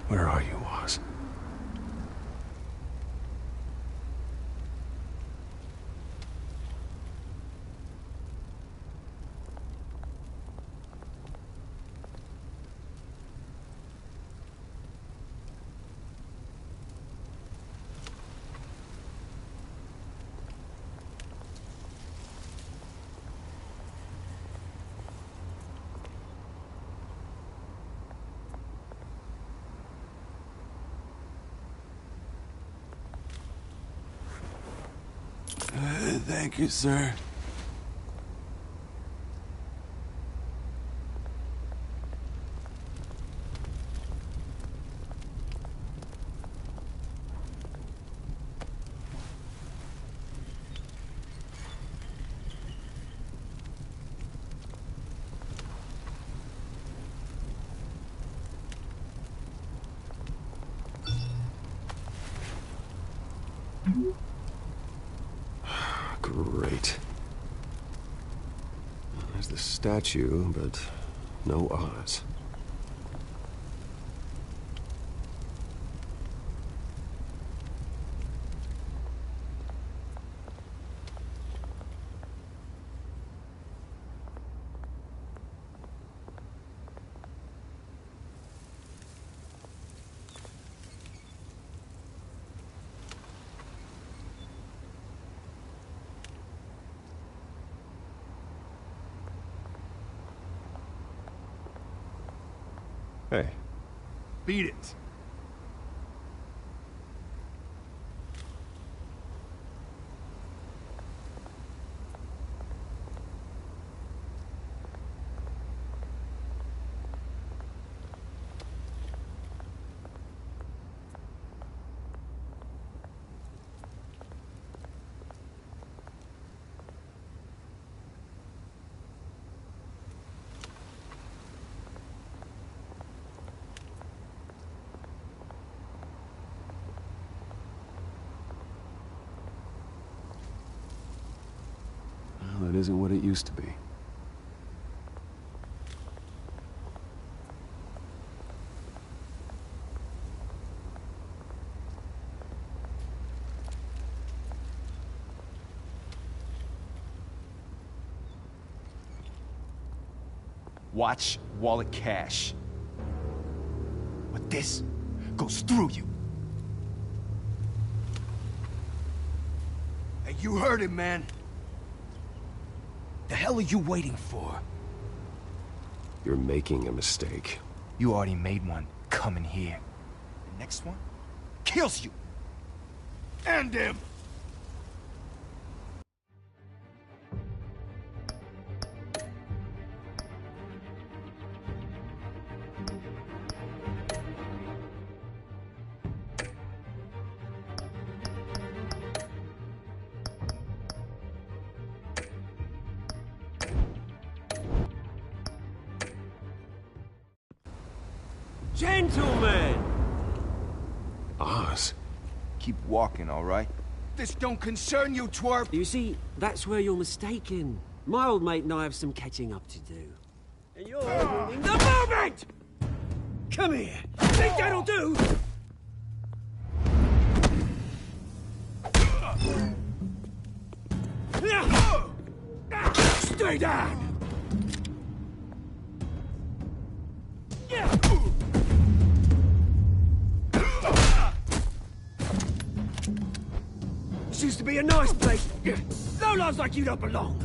Where are you, Oz? Thank you, sir. Great. There's the statue, but no Oz. Hey. Beat it. Well, it isn't what it used to be. Watch wallet cash. But this goes through you. Hey, you heard it, man. The hell are you waiting for? You're making a mistake. You already made one coming here. The next one kills you. And him. Gentlemen! Oz? Keep walking, all right? This don't concern you, twerp! You see, that's where you're mistaken. My old mate and I have some catching up to do. And you're ruining the moment! Come here! Think that'll do? Stay down! This used to be a nice place. No lives like you don't belong.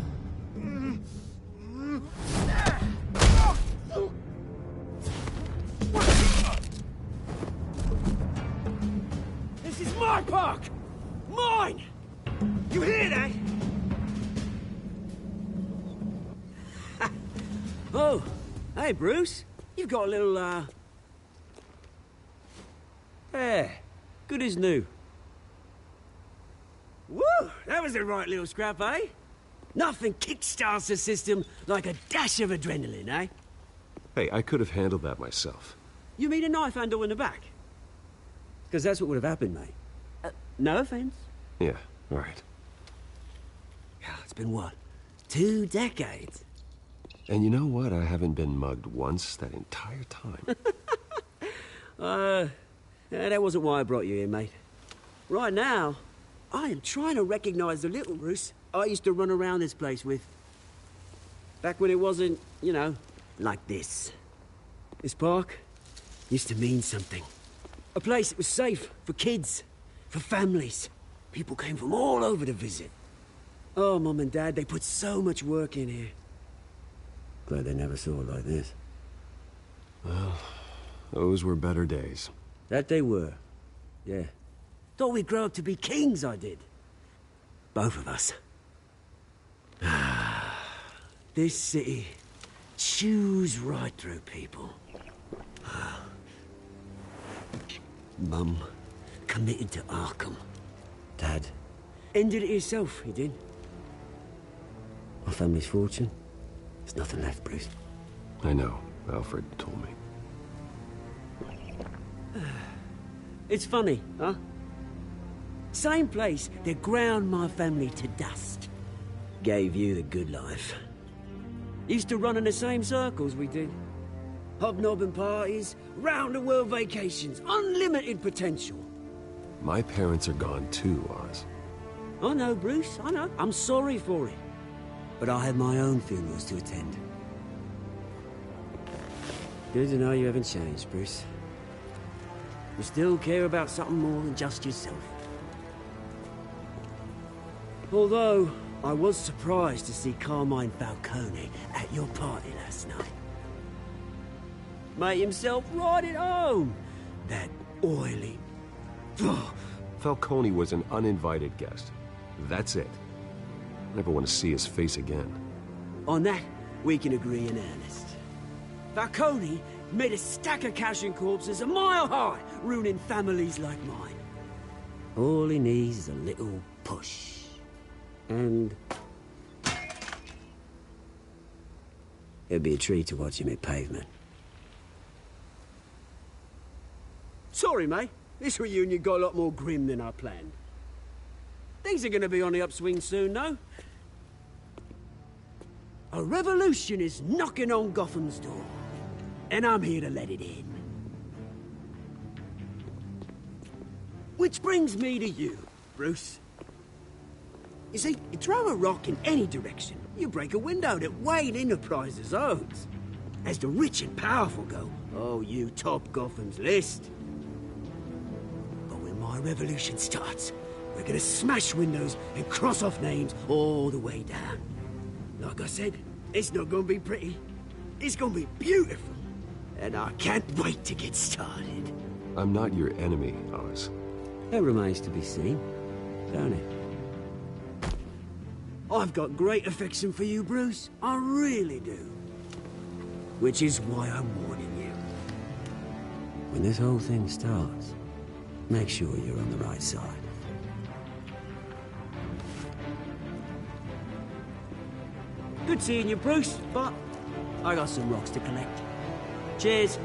my park! Mine! You hear that? Oh, hey, Bruce. You've got a little, Yeah, good as new. Woo! That was a right little scrap, eh? Nothing kickstarts the system like a dash of adrenaline, eh? Hey, I could have handled that myself. You mean a knife handle in the back? Because that's what would have happened, mate. No offense. Yeah, all right. Yeah, it's been what? 2 decades? And you know what? I haven't been mugged once that entire time. That wasn't why I brought you here, mate. Right now, I am trying to recognize the little Bruce I used to run around this place with. Back when it wasn't, you know, like this. This park used to mean something. A place that was safe for kids, for families. People came from all over to visit. Oh, Mum and Dad, they put so much work in here. Glad they never saw it like this. Well, those were better days. That they were. Yeah. Thought we'd grow up to be kings, I did. Both of us. This city chews right through people. Mum committed to Arkham. Dad ended it himself, he did. Our family's fortune. There's nothing left, Bruce. I know. Alfred told me. It's funny, huh? Same place that ground my family to dust. Gave you the good life. Used to run in the same circles we did. Hobnobbing parties, round-the-world vacations, unlimited potential. My parents are gone too, Oz. I know, Bruce, I know. I'm sorry for it. But I have my own funerals to attend. Good to know you haven't changed, Bruce. You still care about something more than just yourself. Although, I was surprised to see Carmine Falcone at your party last night. Made himself right at home. That oily... Falcone was an uninvited guest. That's it. Never want to see his face again. On that, we can agree in earnest. Falcone made a stack of cash and corpses a mile high, ruining families like mine. All he needs is a little push. And... it'd be a treat to watch him hit pavement. Sorry, mate. This reunion got a lot more grim than I planned. Things are gonna be on the upswing soon, though. A revolution is knocking on Gotham's door. And I'm here to let it in. Which brings me to you, Bruce. You see, you throw a rock in any direction, you break a window that Wayne Enterprises owns. As the rich and powerful go, oh, you top Gotham's list. But when my revolution starts, we're gonna smash windows and cross off names all the way down. Like I said, it's not gonna be pretty. It's gonna be beautiful. And I can't wait to get started. I'm not your enemy, Oz. That remains to be seen, don't it? I've got great affection for you, Bruce. I really do. Which is why I'm warning you. When this whole thing starts, make sure you're on the right side. Good seeing you, Bruce, but I got some rocks to collect. Cheers.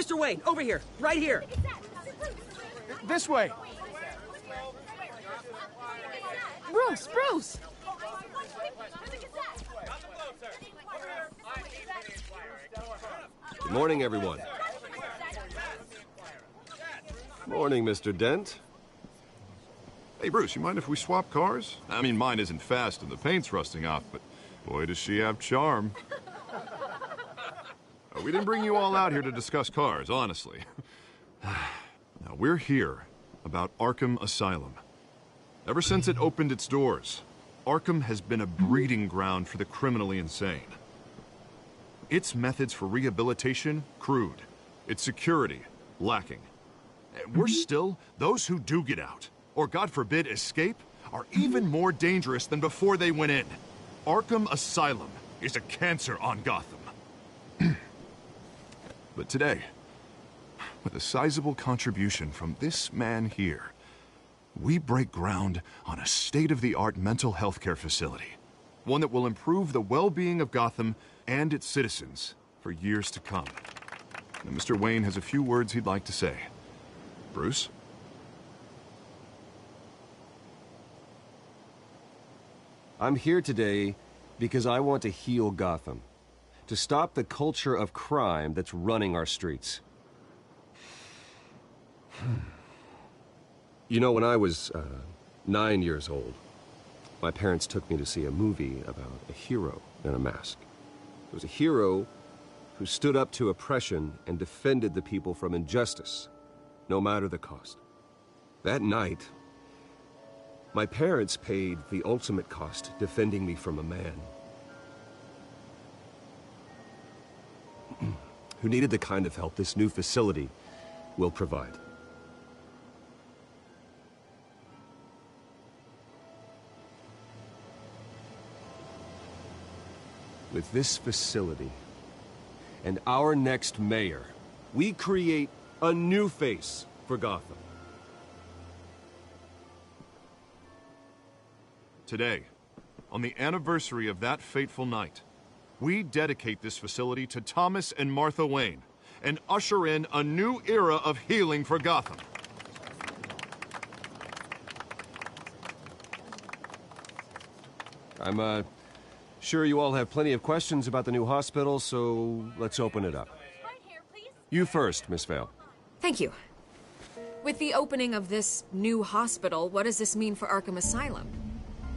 Mr. Wayne, over here, right here. This way. Bruce! Good morning, everyone. Morning, Mr. Dent. Hey, Bruce, you mind if we swap cars? I mean, mine isn't fast and the paint's rusting off, but boy, does she have charm. We didn't bring you all out here to discuss cars, honestly. Now, we're here about Arkham Asylum. Ever since it opened its doors, Arkham has been a breeding ground for the criminally insane. Its methods for rehabilitation, crude. Its security, lacking. Worse still, those who do get out, or God forbid escape, are even more dangerous than before they went in. Arkham Asylum is a cancer on Gotham. But today, with a sizable contribution from this man here, we break ground on a state-of-the-art mental health care facility. One that will improve the well-being of Gotham and its citizens for years to come. Now, Mr. Wayne has a few words he'd like to say. Bruce? I'm here today because I want to heal Gotham. To stop the culture of crime that's running our streets. You know, when I was 9 years old, my parents took me to see a movie about a hero in a mask. It was a hero who stood up to oppression and defended the people from injustice, no matter the cost. That night, my parents paid the ultimate cost defending me from a man who needed the kind of help this new facility will provide. With this facility and our next mayor, we create a new face for Gotham. Today, on the anniversary of that fateful night, we dedicate this facility to Thomas and Martha Wayne and usher in a new era of healing for Gotham. I'm sure you all have plenty of questions about the new hospital, so let's open it up. You first, Miss Vale. Thank you. With the opening of this new hospital, what does this mean for Arkham Asylum?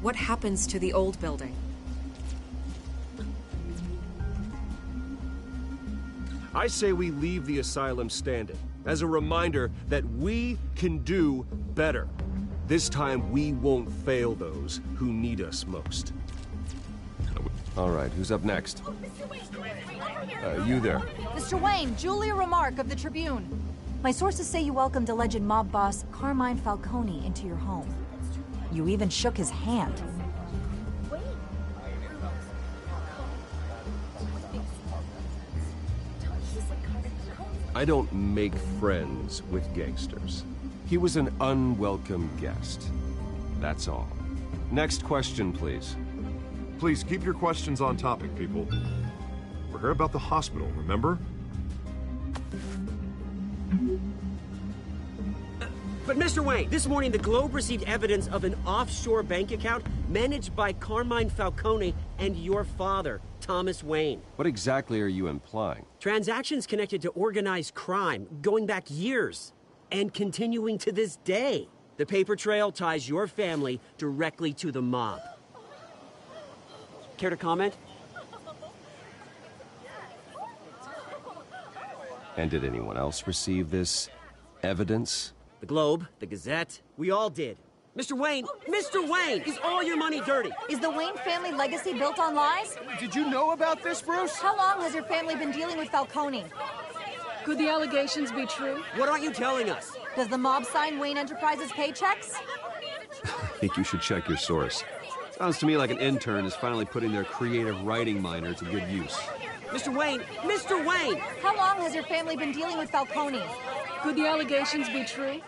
What happens to the old building? I say we leave the asylum standing as a reminder that we can do better. This time we won't fail those who need us most. All right, who's up next? You there. Mr. Wayne, Julia Remark of the Tribune. My sources say you welcomed alleged mob boss Carmine Falcone into your home. You even shook his hand. I don't make friends with gangsters. He was an unwelcome guest. That's all. Next question, please. Please keep your questions on topic, people. We're here about the hospital, remember? But Mr. Wayne, this morning the Globe received evidence of an offshore bank account managed by Carmine Falcone and your father, Thomas Wayne. What exactly are you implying? Transactions connected to organized crime going back years and continuing to this day. The paper trail ties your family directly to the mob. Care to comment? And did anyone else receive this evidence? The Globe, the Gazette, we all did. Mr. Wayne, is all your money dirty? Is the Wayne family legacy built on lies? Did you know about this, Bruce? How long has your family been dealing with Falcone? Could the allegations be true? What aren't you telling us? Does the mob sign Wayne Enterprises paychecks? I think you should check your source. Sounds to me like an intern is finally putting their creative writing minor to good use. Mr. Wayne! How long has your family been dealing with Falcone? Could the allegations be true?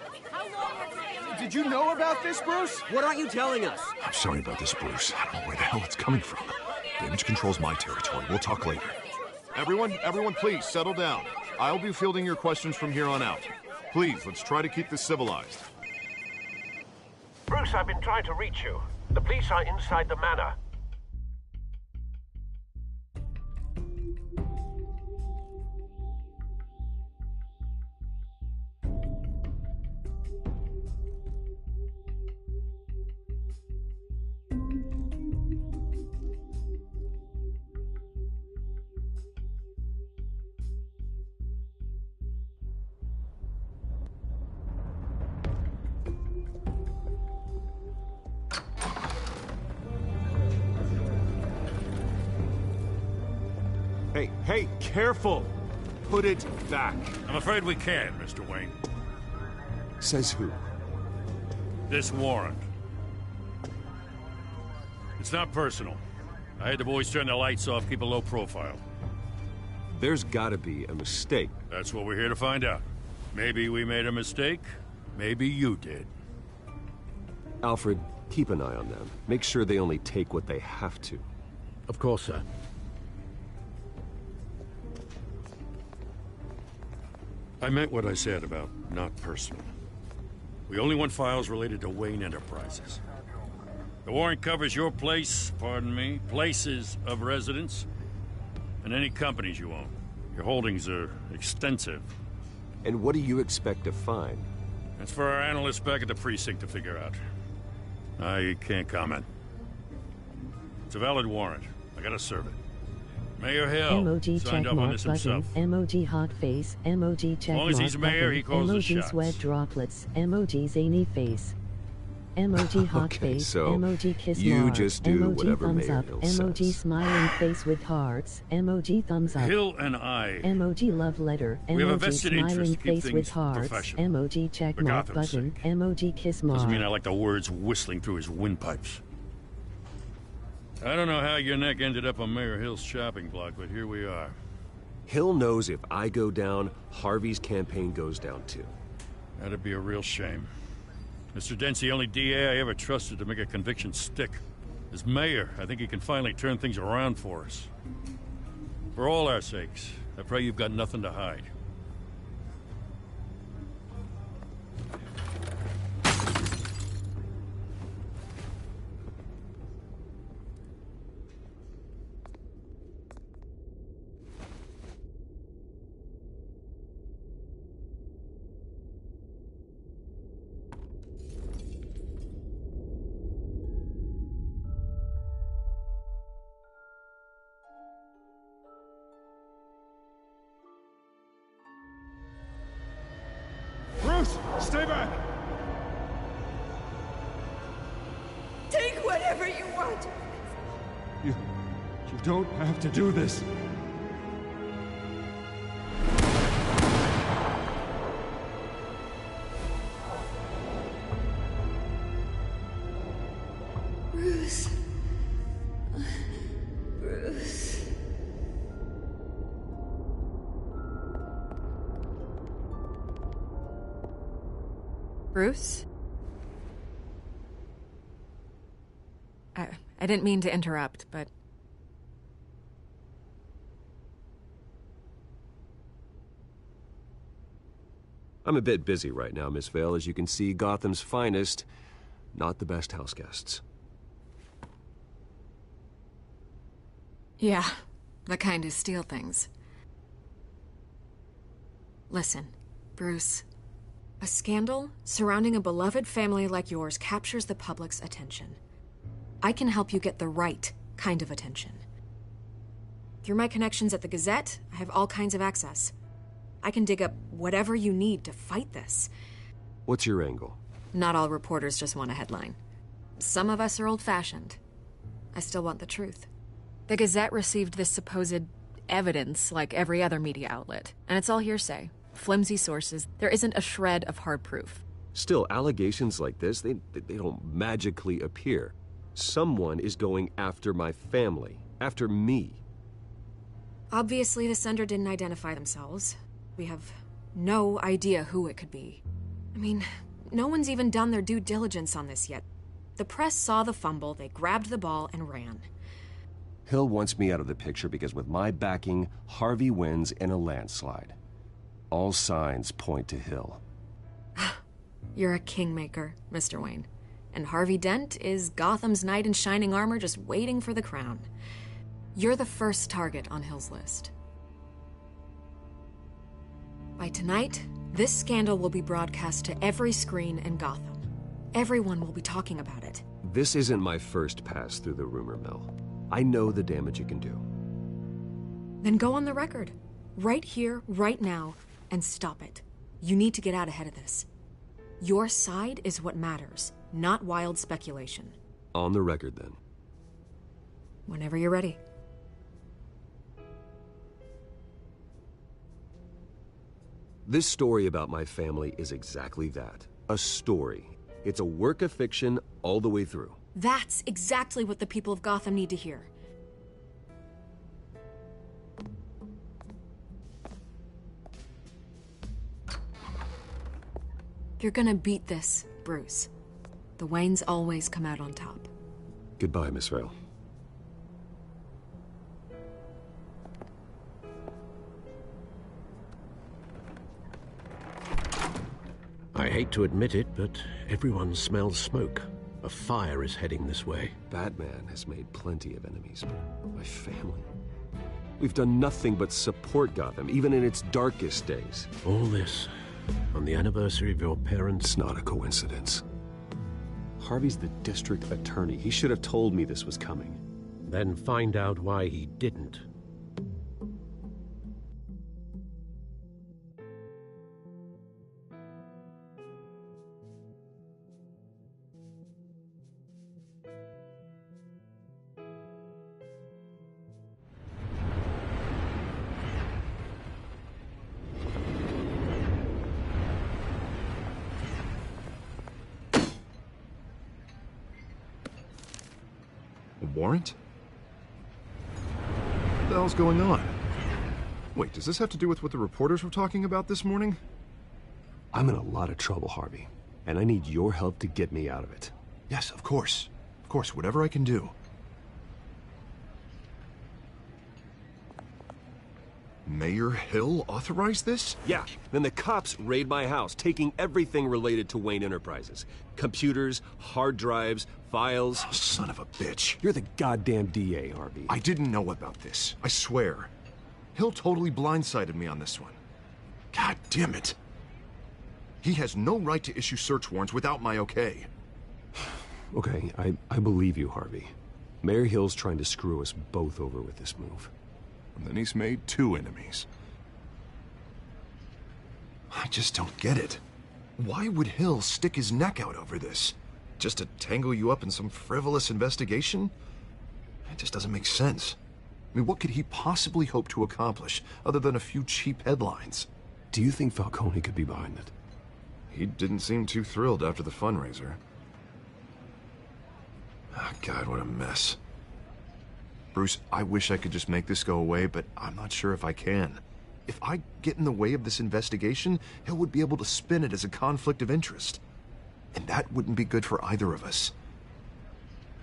Did you know about this, Bruce? What aren't you telling us? I'm sorry about this, Bruce. I don't know where the hell it's coming from. Damage control's my territory. We'll talk later. Everyone, please settle down. I'll be fielding your questions from here on out. Please, let's try to keep this civilized. Bruce, I've been trying to reach you. The police are inside the manor. Hey, careful! Put it back. I'm afraid we can't, Mr. Wayne. Says who? This warrant. It's not personal. I had the boys turn the lights off, keep a low profile. There's gotta be a mistake. That's what we're here to find out. Maybe we made a mistake. Maybe you did. Alfred, keep an eye on them. Make sure they only take what they have to. Of course, sir. I meant what I said about not personal. We only want files related to Wayne Enterprises. The warrant covers your place, pardon me, places of residence, and any companies you own. Your holdings are extensive. And what do you expect to find? That's for our analysts back at the precinct to figure out. I can't comment. It's a valid warrant. I gotta serve it. Mayor Hill emoji signed up on this button, himself. emoji hot face, emoji check As long as he's mark mayor, button, he calls the emoji shots. sweat droplets, emoji zany face, emoji hot Okay, face, so emoji kiss you mark, just do emoji whatever thumbs Mayor up, Hill emoji says. smiling face with hearts, emoji thumbs up, Hill and I, emoji love letter, we have a emoji vested interest smiling to keep face things with hearts, professional. emoji check For mark Gotham's button, sake. emoji kiss mark. doesn't mean I like the words whistling through his windpipes. I don't know how your neck ended up on Mayor Hill's shopping block, but here we are. Hill knows if I go down, Harvey's campaign goes down too. That'd be a real shame. Mr. Dent's the only DA I ever trusted to make a conviction stick. As mayor, I think he can finally turn things around for us. For all our sakes, I pray you've got nothing to hide. Bruce, stay back! Take whatever you want. You don't have to do this. Bruce. Bruce. Bruce? I didn't mean to interrupt, but... I'm a bit busy right now, Miss Vale. As you can see, Gotham's finest, not the best house guests. Yeah, the kind who steal things. Listen, Bruce. A scandal surrounding a beloved family like yours captures the public's attention. I can help you get the right kind of attention. Through my connections at the Gazette, I have all kinds of access. I can dig up whatever you need to fight this. What's your angle? Not all reporters just want a headline. Some of us are old-fashioned. I still want the truth. The Gazette received this supposed evidence like every other media outlet, and it's all hearsay. Flimsy sources. There isn't a shred of hard proof. Still, allegations like this, they don't magically appear. Someone is going after my family, after me. Obviously, the sender didn't identify themselves. We have no idea who it could be. I mean, no one's even done their due diligence on this yet. The press saw the fumble, they grabbed the ball and ran. Hill wants me out of the picture because with my backing, Harvey wins in a landslide. All signs point to Hill. You're a kingmaker, Mr. Wayne. And Harvey Dent is Gotham's knight in shining armor just waiting for the crown. You're the first target on Hill's list. By tonight, this scandal will be broadcast to every screen in Gotham. Everyone will be talking about it. This isn't my first pass through the rumor mill. I know the damage it can do. Then go on the record. Right here, right now, and stop it. You need to get out ahead of this. Your side is what matters, not wild speculation. On the record, then. Whenever you're ready. This story about my family is exactly that. A story. It's a work of fiction all the way through. That's exactly what the people of Gotham need to hear. You're gonna beat this, Bruce. The Waynes always come out on top. Goodbye, Miss Vale. I hate to admit it, but everyone smells smoke. A fire is heading this way. Batman has made plenty of enemies, but my family... We've done nothing but support Gotham, even in its darkest days. All this on the anniversary of your parents'... It's not a coincidence. Harvey's the district attorney. He should have told me this was coming. Then find out why he didn't. Warrant? What the hell's going on? Wait, does this have to do with what the reporters were talking about this morning? I'm in a lot of trouble, Harvey, and I need your help to get me out of it. Yes, of course. Of course, whatever I can do. Mayor Hill authorized this? Yeah, then the cops raid my house, taking everything related to Wayne Enterprises. Computers, hard drives, files. Oh, son of a bitch. You're the goddamn DA, Harvey. I didn't know about this. I swear. Hill totally blindsided me on this one. God damn it. He has no right to issue search warrants without my okay. Okay, I believe you, Harvey. Mayor Hill's trying to screw us both over with this move. And then he's made 2 enemies. I just don't get it. Why would Hill stick his neck out over this? Just to tangle you up in some frivolous investigation? It just doesn't make sense. I mean, what could he possibly hope to accomplish other than a few cheap headlines? Do you think Falcone could be behind it? He didn't seem too thrilled after the fundraiser. Oh, God, what a mess. Bruce, I wish I could just make this go away, but I'm not sure if I can. If I get in the way of this investigation, Hill would be able to spin it as a conflict of interest. And that wouldn't be good for either of us.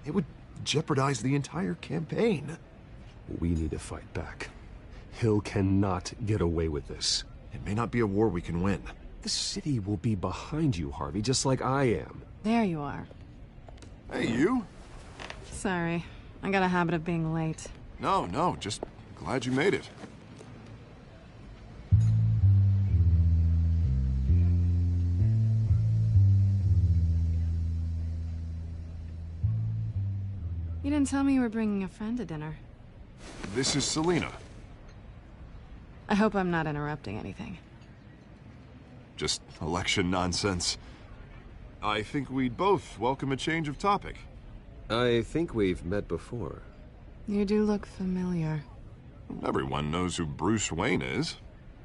It would jeopardize the entire campaign. We need to fight back. Hill cannot get away with this. It may not be a war we can win. The city will be behind you, Harvey, just like I am. There you are. Hey, you? Sorry. I got a habit of being late. No, just glad you made it. You didn't tell me you were bringing a friend to dinner. This is Selina. I hope I'm not interrupting anything. Just election nonsense. I think we'd both welcome a change of topic. I think we've met before. You do look familiar. Everyone knows who Bruce Wayne is.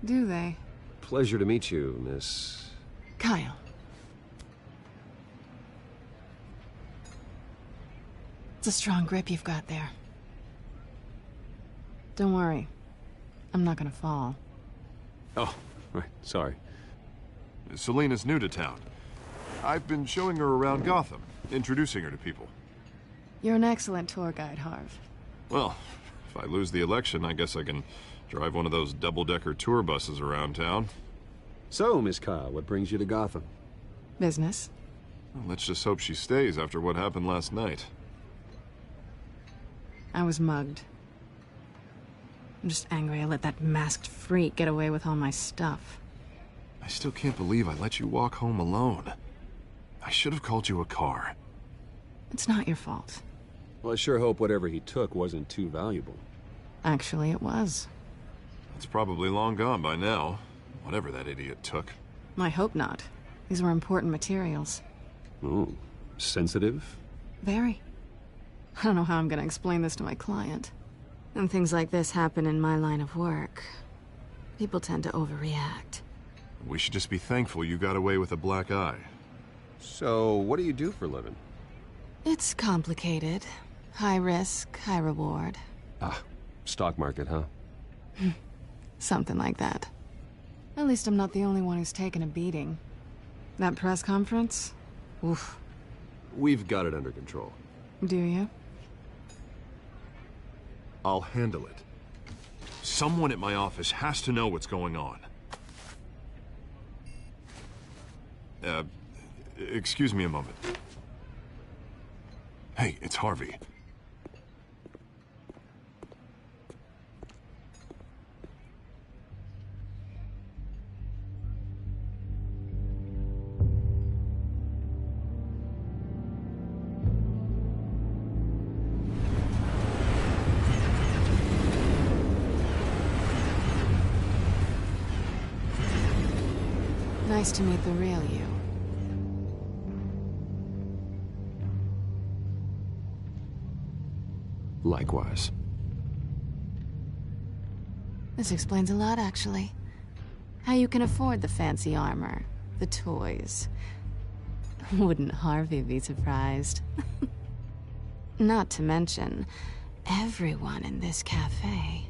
Do they? Pleasure to meet you, Miss... Kyle. It's a strong grip you've got there. Don't worry. I'm not gonna fall. Oh, right, sorry. Selina's new to town. I've been showing her around Gotham, introducing her to people. You're an excellent tour guide, Harv. Well, if I lose the election, I guess I can drive one of those double-decker tour buses around town. So, Miss Kyle, what brings you to Gotham? Business. Well, let's just hope she stays after what happened last night. I was mugged. I'm just angry I let that masked freak get away with all my stuff. I still can't believe I let you walk home alone. I should have called you a car. It's not your fault. Well, I sure hope whatever he took wasn't too valuable. Actually, it was. It's probably long gone by now, whatever that idiot took. I hope not. These were important materials. Ooh, sensitive? Very. I don't know how I'm gonna explain this to my client. When things like this happen in my line of work, people tend to overreact. We should just be thankful you got away with a black eye. So, what do you do for a living? It's complicated. High risk, high reward. Ah, stock market, huh? Something like that. At least I'm not the only one who's taken a beating. That press conference? Oof. We've got it under control. Do you? I'll handle it. Someone at my office has to know what's going on. Excuse me a moment. Hey, it's Harvey. Nice to meet the real you. Likewise. This explains a lot, actually. How you can afford the fancy armor, the toys. Wouldn't Harvey be surprised? Not to mention, everyone in this cafe.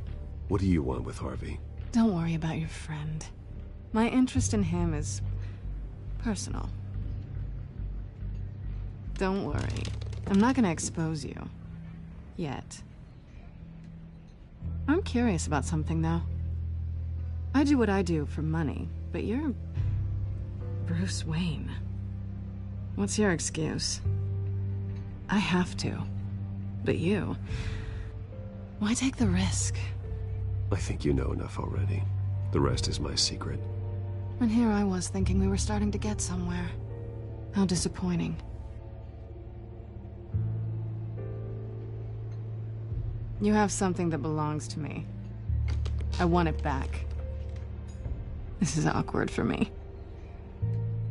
What do you want with Harvey? Don't worry about your friend. My interest in him is personal. Don't worry. I'm not gonna expose you. Yet. I'm curious about something, though. I do what I do for money, but you're Bruce Wayne. What's your excuse? I have to. But you... why take the risk? I think you know enough already. The rest is my secret. And here I was thinking we were starting to get somewhere. How disappointing. You have something that belongs to me. I want it back. This is awkward for me.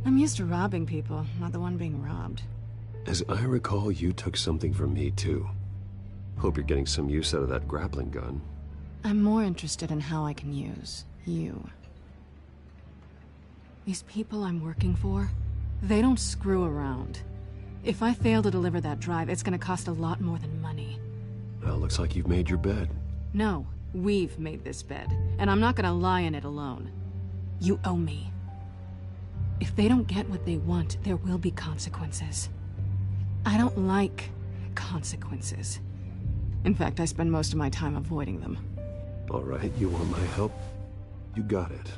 I'm used to robbing people, not the one being robbed. As I recall, you took something from me, too. Hope you're getting some use out of that grappling gun. I'm more interested in how I can use you. These people I'm working for, they don't screw around. If I fail to deliver that drive, it's gonna cost a lot more than money. Well, looks like you've made your bed. No, we've made this bed, and I'm not gonna lie in it alone. You owe me. If they don't get what they want, there will be consequences. I don't like consequences. In fact, I spend most of my time avoiding them. All right, you want my help? You got it.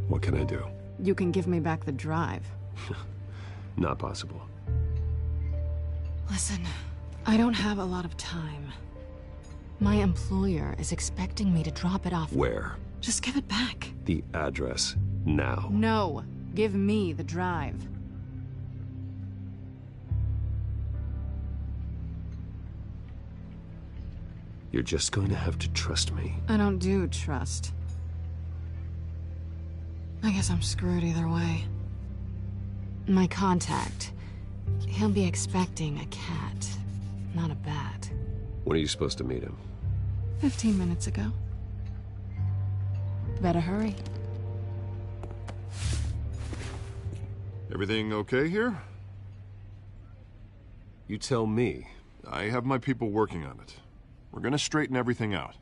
What can I do? You can give me back the drive. Not possible. Listen, I don't have a lot of time. My employer is expecting me to drop it off. Where? Just give it back. The address, now. No, give me the drive. You're just going to have to trust me. I don't do trust. I guess I'm screwed either way. My contact, he'll be expecting a cat, not a bat. When are you supposed to meet him? 15 minutes ago. Better hurry. Everything okay here? You tell me. I have my people working on it. We're gonna straighten everything out.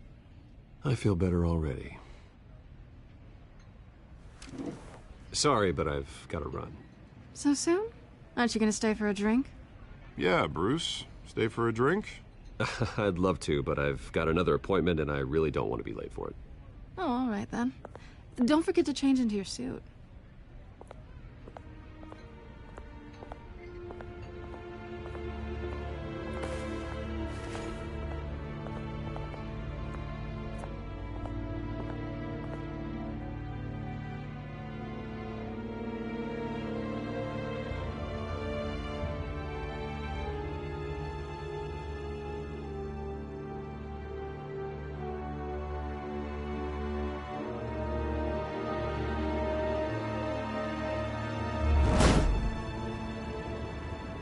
I feel better already. Sorry, but I've got to run. So soon? Aren't you gonna stay for a drink? Yeah, Bruce. Stay for a drink? I'd love to, but I've got another appointment and I really don't want to be late for it. Oh, all right then. Don't forget to change into your suit.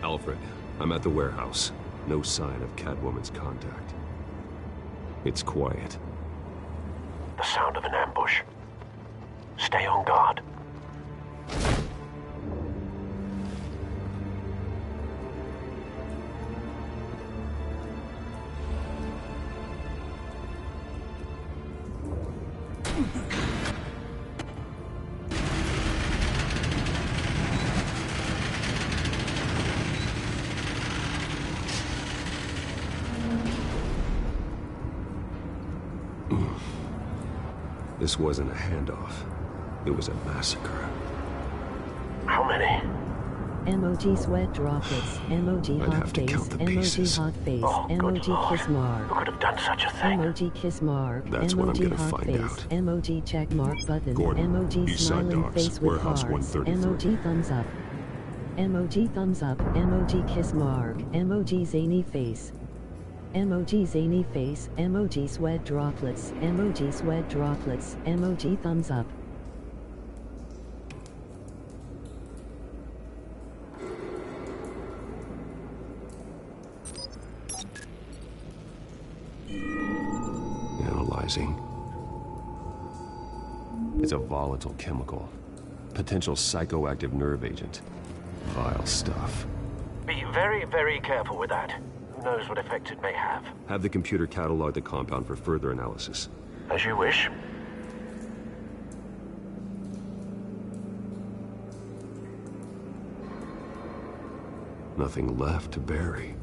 Alfred, I'm at the warehouse. No sign of Catwoman's contact. It's quiet. The sound of an ambush. Stay on guard. This wasn't a handoff. It was a massacre. How many? Emoji sweat droplets. Emoji I'd hot have to face. count the Emoji pieces. hot face. Oh, good Emoji Lord. kiss mark. Who could have done such a thing? Emoji kiss mark. That's what I'm Emoji gonna hot find face. out. Emoji check mark button. Gordon, Emoji East Side smiling Docks, face with Warehouse hearts. 133. Emoji thumbs up. Emoji thumbs up. Emoji kiss mark. Emoji zany face. Emoji zany face. Emoji sweat droplets. Emoji sweat droplets. Emoji thumbs up. Analyzing. It's a volatile chemical. Potential psychoactive nerve agent. Vile stuff. Be very, very careful with that. Who knows what effect it may have? Have the computer catalog the compound for further analysis. As you wish. Nothing left to bury.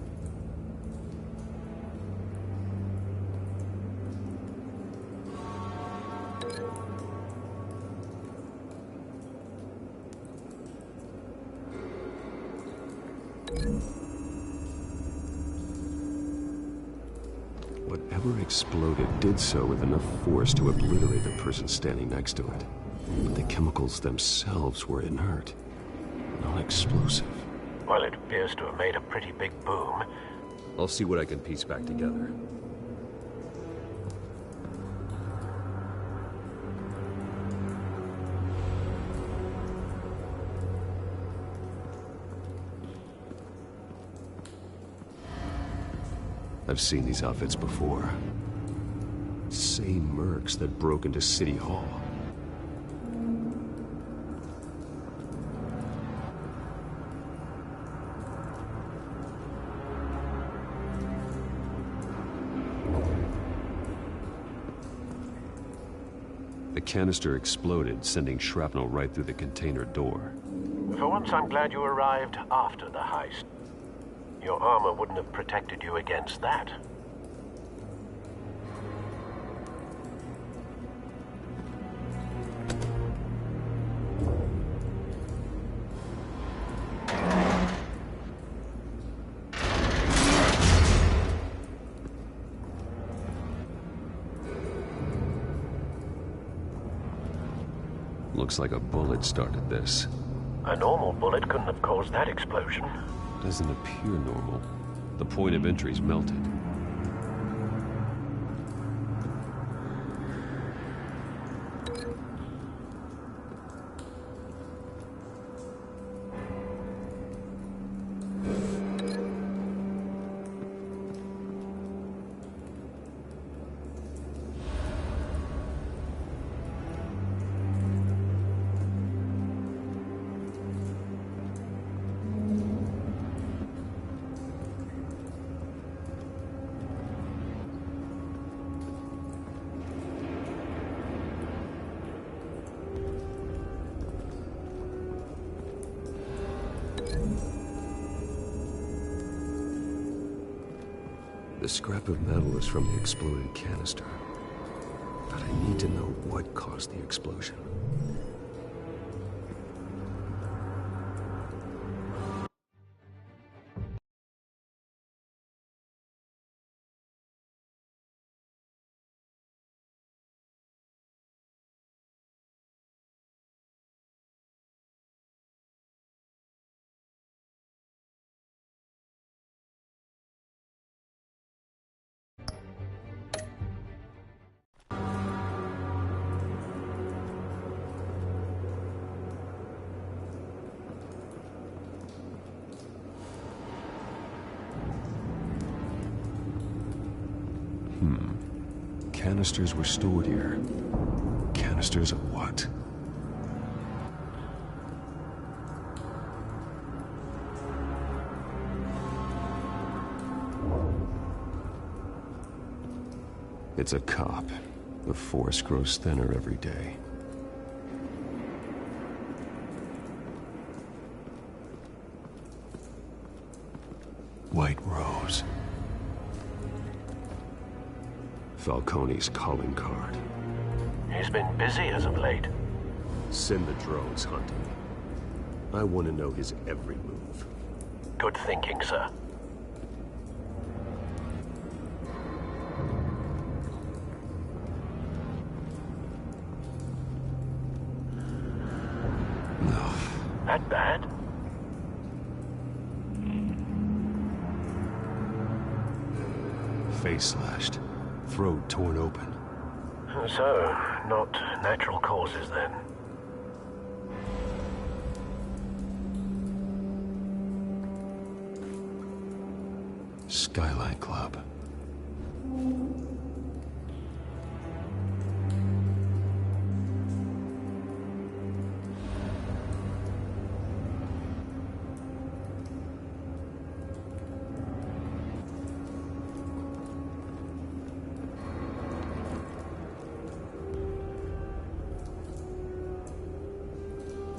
Whatever exploded did so with enough force to obliterate the person standing next to it. But the chemicals themselves were inert, non-explosive. Well, it appears to have made a pretty big boom. I'll see what I can piece back together. I've seen these outfits before. Same mercs that broke into City Hall. The canister exploded, sending shrapnel right through the container door. For once, I'm glad you arrived after the heist. Your armor wouldn't have protected you against that. Looks like a bullet started this. A normal bullet couldn't have caused that explosion. Doesn't appear normal. The point of entry's melted. The scrap of metal is from the exploded canister. But I need to know what caused the explosion. Canisters were stored here. Canisters of what? It's a cop. The force grows thinner every day. White Rose. Falcone's calling card. He's been busy as of late. Send the drones hunting. I want to know his every move. Good thinking, sir. No. That bad? Face slashed. Throat torn open. So, not natural causes then. Skyline Club.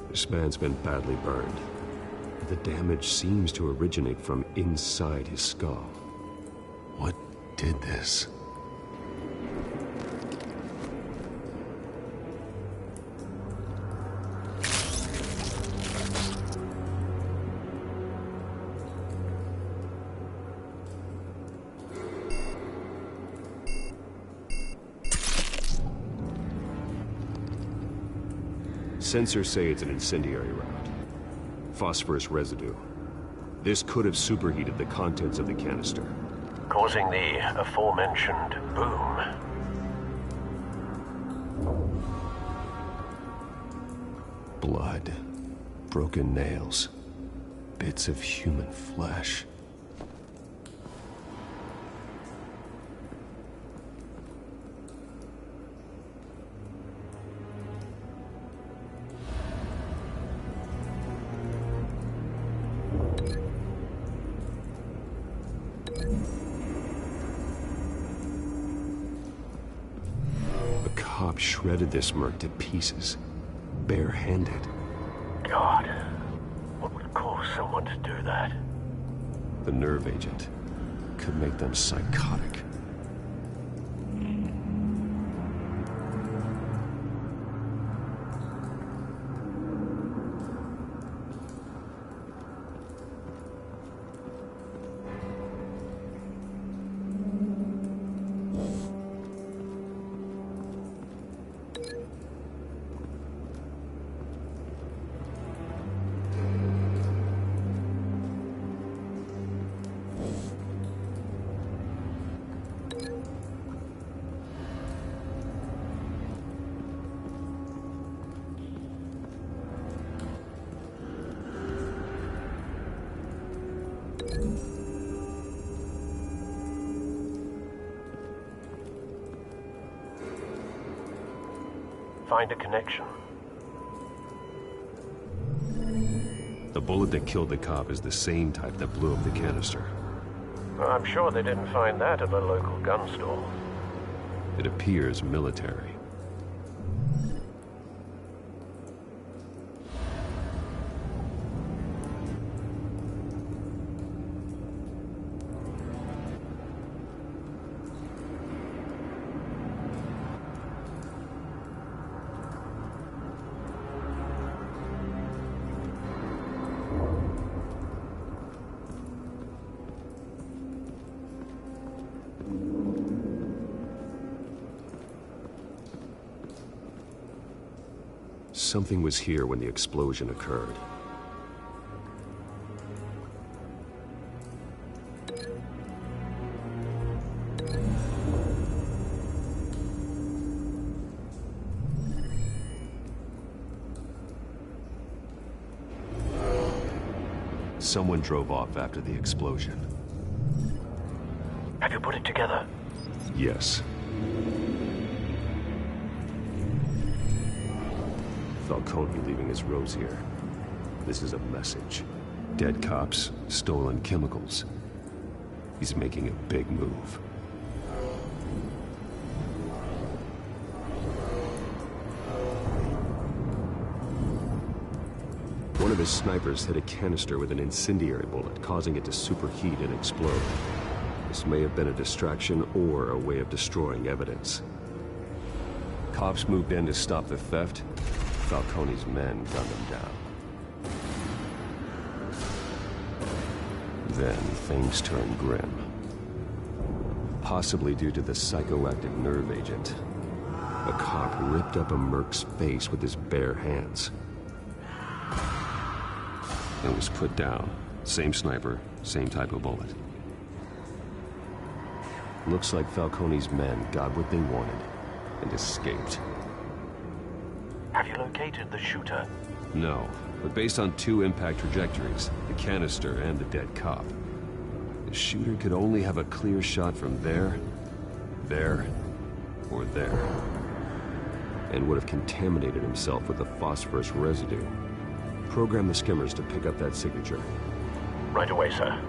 This man's been badly burned. The damage seems to originate from inside his skull. What did this? Sensors say it's an incendiary round. Phosphorus residue. This could have superheated the contents of the canister, causing the aforementioned boom. Blood. Broken nails. Bits of human flesh. Shredded this merc to pieces, bare-handed. God, what would cause someone to do that? The nerve agent could make them psychotic. Find a connection. The bullet that killed the cop is the same type that blew up the canister. I'm sure they didn't find that at a local gun store. It appears military. Something was here when the explosion occurred. Someone drove off after the explosion. Have you put it together? Yes. Falcone leaving his rose here. This is a message. Dead cops, stolen chemicals. He's making a big move. One of his snipers hit a canister with an incendiary bullet, causing it to superheat and explode. This may have been a distraction or a way of destroying evidence. Cops moved in to stop the theft. Falcone's men gunned them down. Then things turned grim. Possibly due to the psychoactive nerve agent. A cop ripped up a merc's face with his bare hands. And was put down. Same sniper, same type of bullet. Looks like Falcone's men got what they wanted and escaped. Have you located the shooter? No, but based on 2 impact trajectories, the canister and the dead cop, the shooter could only have a clear shot from there, or there, and would have contaminated himself with the phosphorus residue. Program the skimmers to pick up that signature. Right away, sir.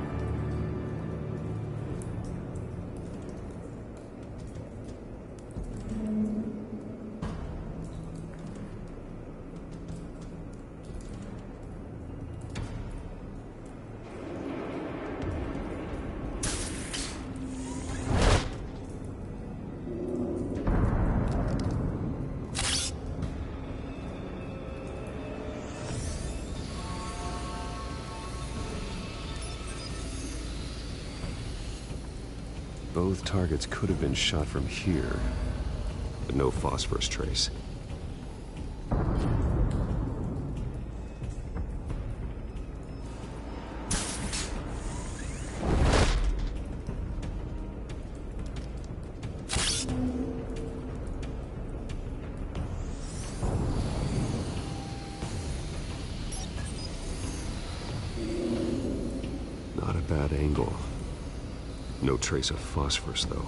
Both targets could have been shot from here, but no phosphorus trace. Not a bad angle. No trace of phosphorus, though.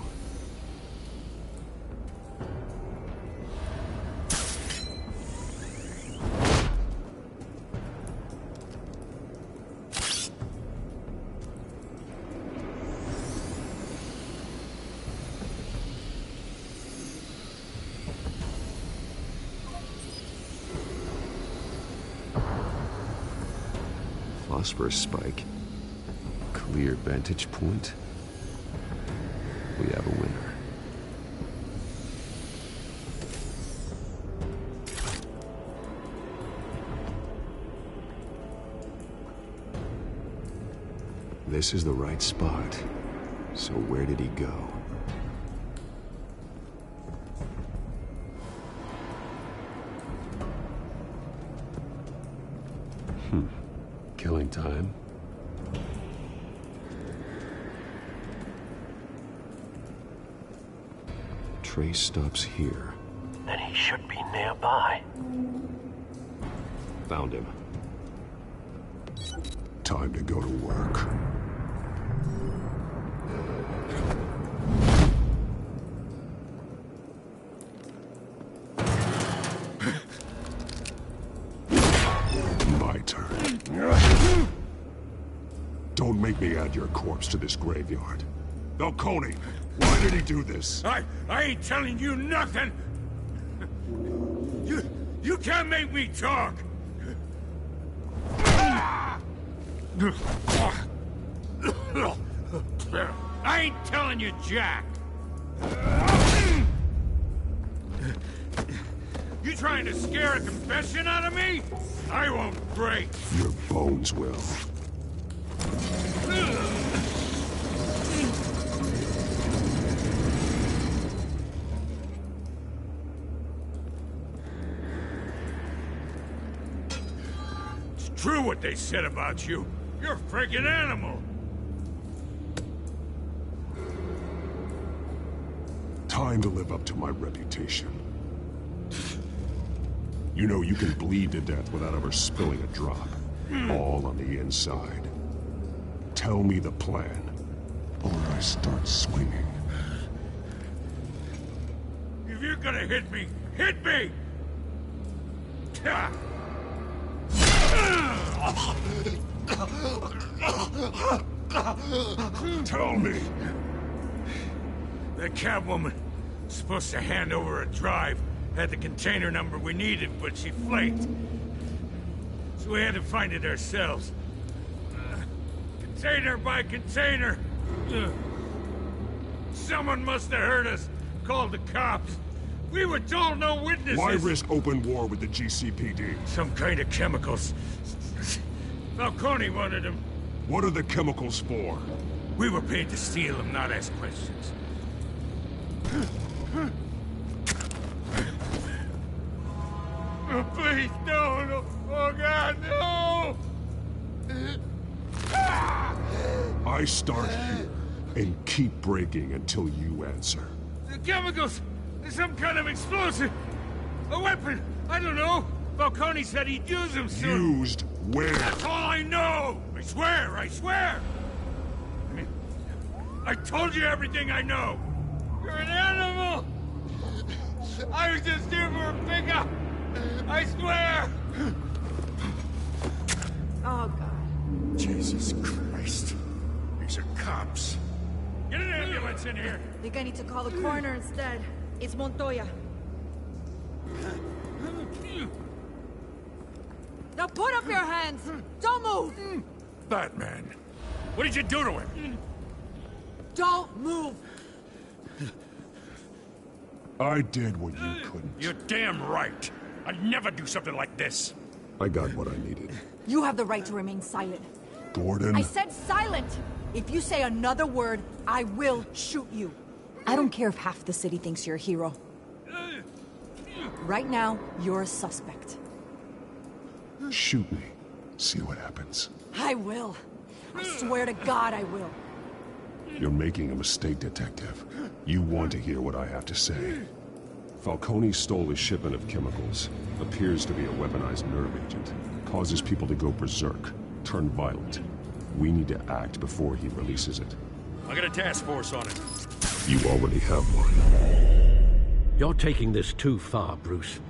Phosphorus spike. Clear vantage point. We have a winner. This is the right spot. So where did he go? Killing time. Trace stops here. Then he should be nearby. Found him. Time to go to work. My turn. Don't make me add your corpse to this graveyard. Falcone, why did he do this? I ain't telling you nothing! You can't make me talk! I ain't telling you jack! You trying to scare a confession out of me? I won't break! Your bones will. True what they said about you. You're a freaking animal. Time to live up to my reputation. You know you can bleed to death without ever spilling a drop. All on the inside. Tell me the plan, or I start swinging. If you're gonna hit me, hit me! Tell me. That Catwoman supposed to hand over a drive. Had the container number we needed, but she flaked. So we had to find it ourselves. Container by container. Someone must have heard us. Called the cops. We were told no witnesses. Why risk open war with the GCPD? Some kind of chemicals. Falcone wanted them. What are the chemicals for? We were paid to steal them, not ask questions. Oh, please, no. Oh, God, no! I start here and keep breaking until you answer. The chemicals! Some kind of explosive! A weapon! I don't know! Falcone said he'd use them soon! Used where? That's all I know! I swear! I told you everything I know! You're an animal! I was just here for a pickup! I swear! Oh, God. Jesus Christ. These are cops. Get an ambulance in here! Think I need to call the coroner instead. It's Montoya. Now put up your hands! Don't move! Batman, what did you do to him? Don't move! I did what you couldn't. You're damn right. I'd never do something like this. I got what I needed. You have the right to remain silent. Gordon? I said silent! If you say another word, I will shoot you. I don't care if half the city thinks you're a hero. Right now, you're a suspect. Shoot me. See what happens. I will. I swear to God I will. You're making a mistake, Detective. You want to hear what I have to say. Falcone stole a shipment of chemicals. Appears to be a weaponized nerve agent. Causes people to go berserk. Turn violent. We need to act before he releases it. I got a task force on it. You already have one. You're taking this too far, Bruce.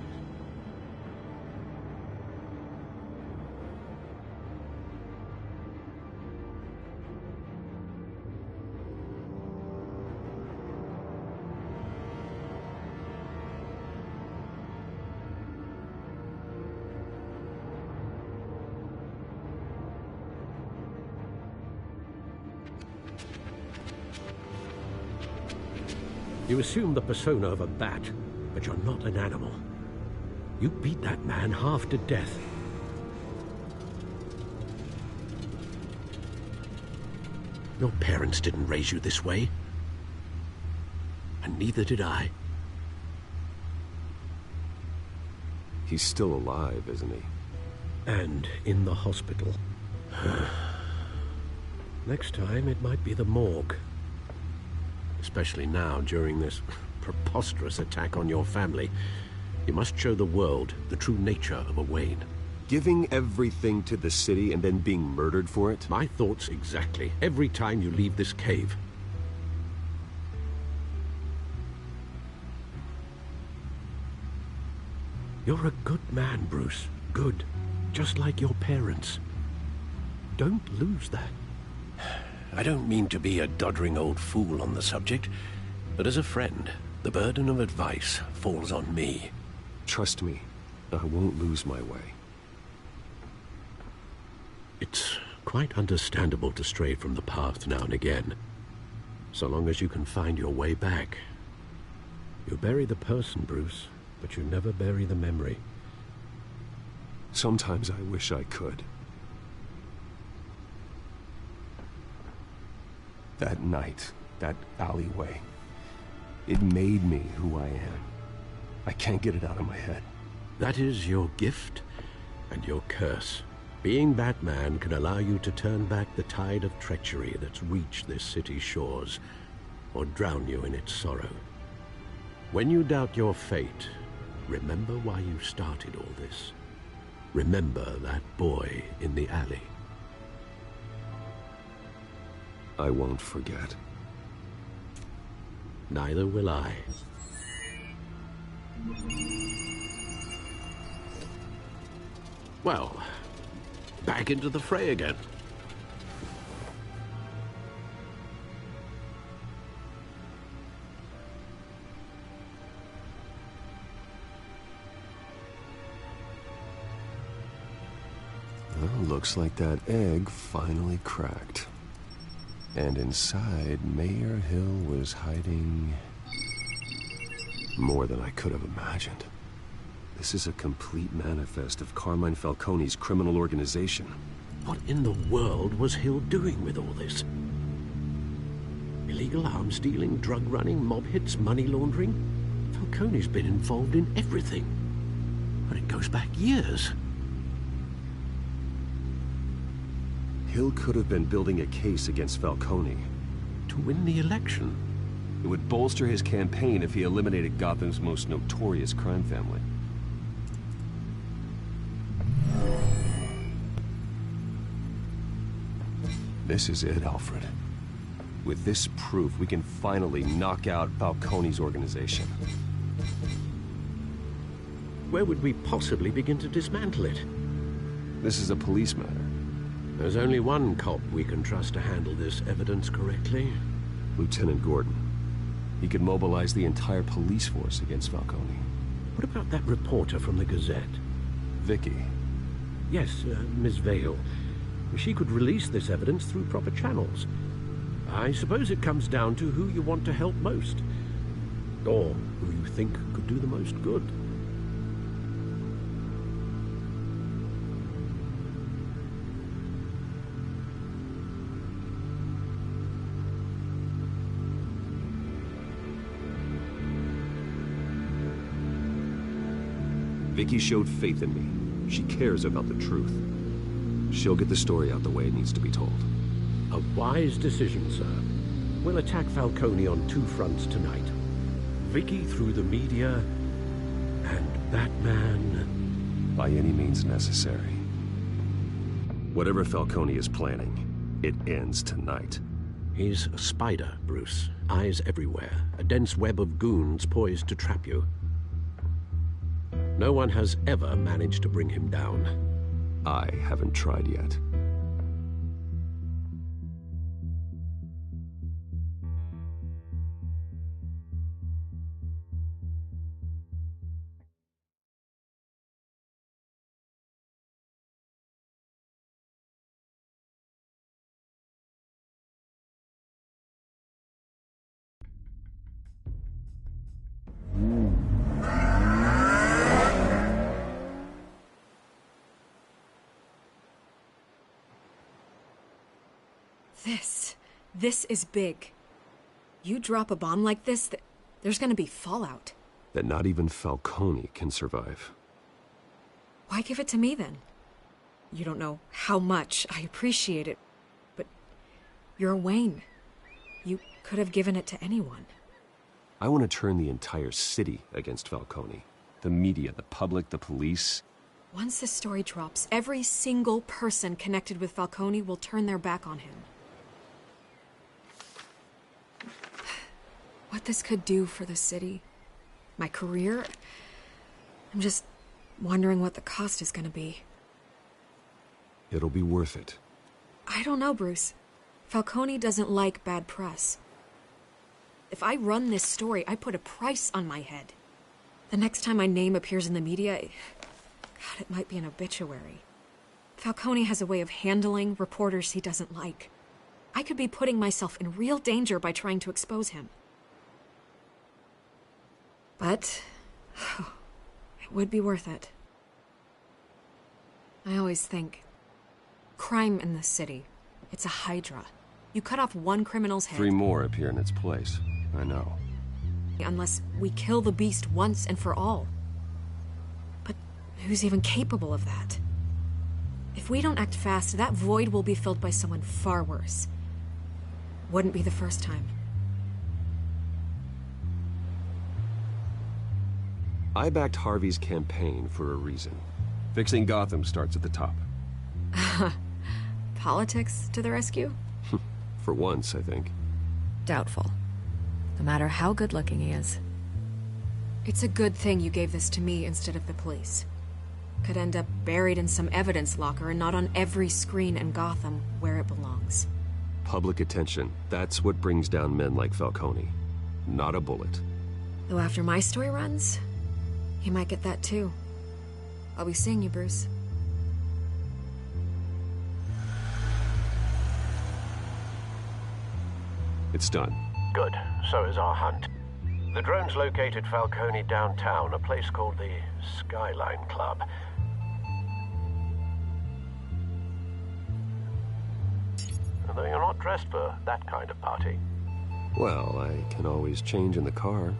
You assume the persona of a bat, but you're not an animal. You beat that man half to death. Your parents didn't raise you this way. And neither did I. He's still alive, isn't he? And in the hospital. Next time, it might be the morgue. Especially now, during this preposterous attack on your family. You must show the world the true nature of a Wayne. Giving everything to the city and then being murdered for it? My thoughts exactly. Every time you leave this cave. You're a good man, Bruce. Good. Just like your parents. Don't lose that. I don't mean to be a doddering old fool on the subject, but as a friend, the burden of advice falls on me. Trust me, I won't lose my way. It's quite understandable to stray from the path now and again, so long as you can find your way back. You bury the person, Bruce, but you never bury the memory. Sometimes I wish I could. That night, that alleyway, it made me who I am. I can't get it out of my head. That is your gift and your curse. Being Batman can allow you to turn back the tide of treachery that's reached this city's shores, or drown you in its sorrow. When you doubt your fate, remember why you started all this. Remember that boy in the alley. I won't forget. Neither will I. Well, back into the fray again. Well, looks like that egg finally cracked. And inside, Mayor Hill was hiding more than I could have imagined. This is a complete manifest of Carmine Falcone's criminal organization. What in the world was Hill doing with all this? Illegal arms dealing, drug running, mob hits, money laundering? Falcone's been involved in everything. And it goes back years. Hill could have been building a case against Falcone. To win the election? It would bolster his campaign if he eliminated Gotham's most notorious crime family. This is it, Alfred. With this proof, we can finally knock out Falcone's organization. Where would we possibly begin to dismantle it? This is a police matter. There's only one cop we can trust to handle this evidence correctly. Lieutenant Gordon. He could mobilize the entire police force against Falcone. What about that reporter from the Gazette? Vicky. Yes, Miss Vale. She could release this evidence through proper channels. I suppose it comes down to who you want to help most. Or who you think could do the most good. Vicky showed faith in me. She cares about the truth. She'll get the story out the way it needs to be told. A wise decision, sir. We'll attack Falcone on two fronts tonight. Vicky through the media, and Batman... by any means necessary. Whatever Falcone is planning, it ends tonight. He's a spider, Bruce. Eyes everywhere. A dense web of goons poised to trap you. No one has ever managed to bring him down. I haven't tried yet. This is big. You drop a bomb like this, there's gonna be fallout. That not even Falcone can survive. Why give it to me, then? You don't know how much I appreciate it, but you're Wayne. You could have given it to anyone. I want to turn the entire city against Falcone. The media, the public, the police. Once this story drops, every single person connected with Falcone will turn their back on him. What this could do for the city, my career, I'm just wondering what the cost is gonna be. It'll be worth it. I don't know, Bruce. Falcone doesn't like bad press. If I run this story, I put a price on my head. The next time my name appears in the media, God, it might be an obituary. Falcone has a way of handling reporters he doesn't like. I could be putting myself in real danger by trying to expose him. But it would be worth it. I always think, crime in this city, it's a hydra. You cut off one criminal's head... 3 more appear in its place. I know. Unless we kill the beast once and for all. But who's even capable of that? If we don't act fast, that void will be filled by someone far worse. Wouldn't be the first time. I backed Harvey's campaign for a reason. Fixing Gotham starts at the top. Politics to the rescue? For once, I think. Doubtful. No matter how good-looking he is. It's a good thing you gave this to me instead of the police. could end up buried in some evidence locker and not on every screen in Gotham where it belongs. Public attention. That's what brings down men like Falcone. Not a bullet. Though after my story runs, he might get that too. I'll be seeing you, Bruce. It's done. Good. So is our hunt. The drone's located Falcone downtown, a place called the Skyline Club. Although you're not dressed for that kind of party. Well, I can always change in the car.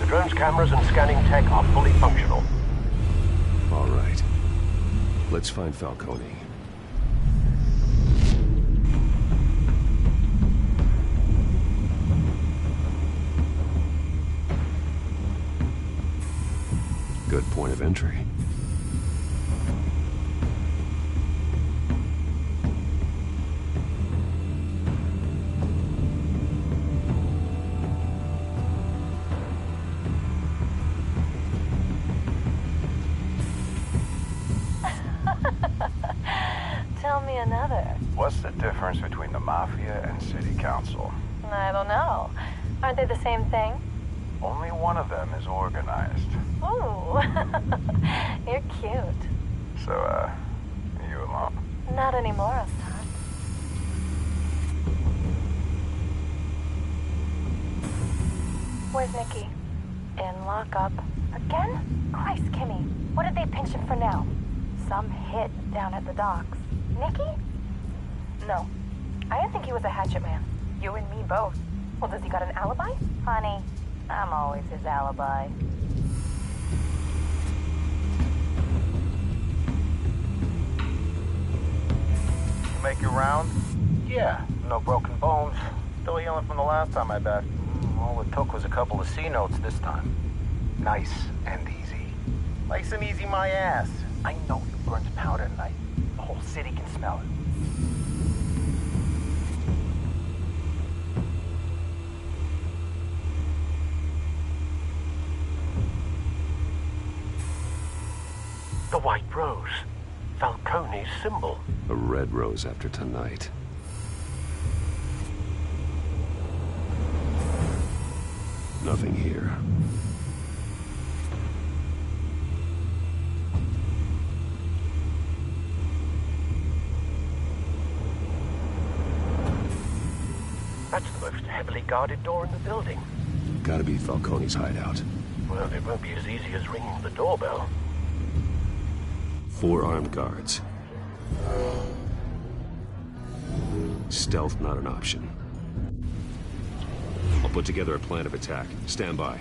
Drone's cameras and scanning tech are fully functional. All right. Let's find Falcone. Good point of entry. Tell me another. What's the difference between the Mafia and City Council? I don't know. Aren't they the same thing? Only one of them is organized. Ooh, you're cute. So, are you alone? Not anymore, Ustad. Where's Nikki? In lockup. Again? Christ, Kimmy. What did they pinch him for now? Some hit down at the docks. Nikki? No. I didn't think he was a hatchet man. You and me both. Well, does he got an alibi? Honey, I'm always his alibi. You make your round? Yeah, no broken bones. Still healing from the last time I bet. All it took was a couple of C notes this time. Nice and easy. Nice and easy my ass. I know you burned powder tonight. The whole city can smell it. The white rose. Falcone's symbol. A red rose after tonight. Nothing here. That's the most heavily guarded door in the building. Gotta be Falcone's hideout. Well, it won't be as easy as ringing the doorbell. 4 armed guards. Stealth not an option. I'll put together a plan of attack. Stand by.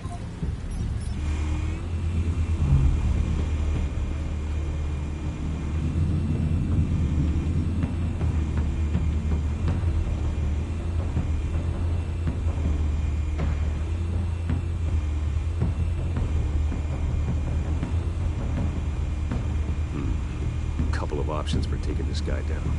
Couple of options for taking this guy down.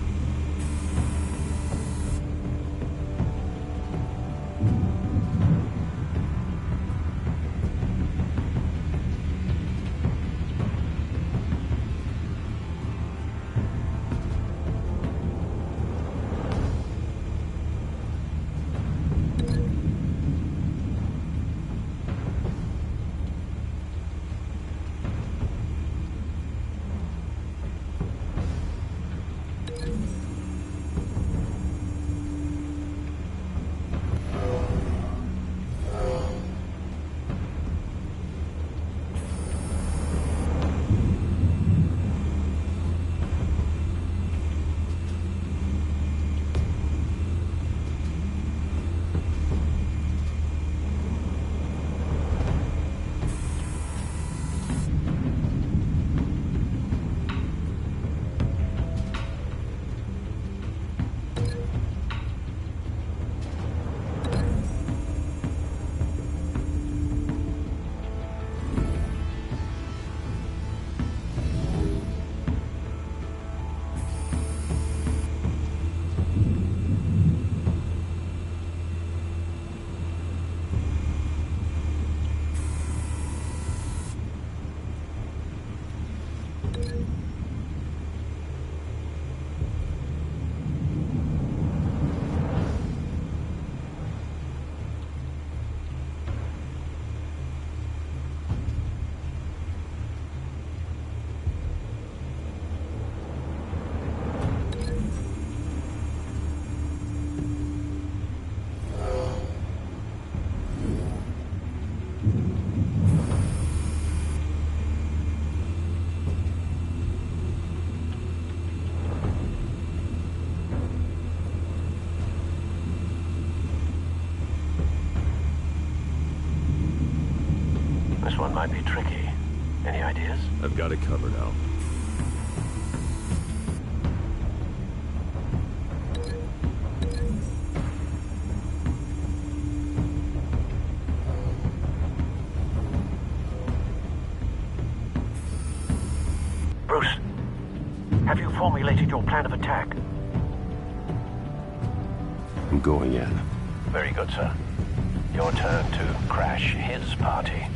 I've got it covered, Al. Bruce, have you formulated your plan of attack? I'm going in. Very good, sir. Your turn to crash his party.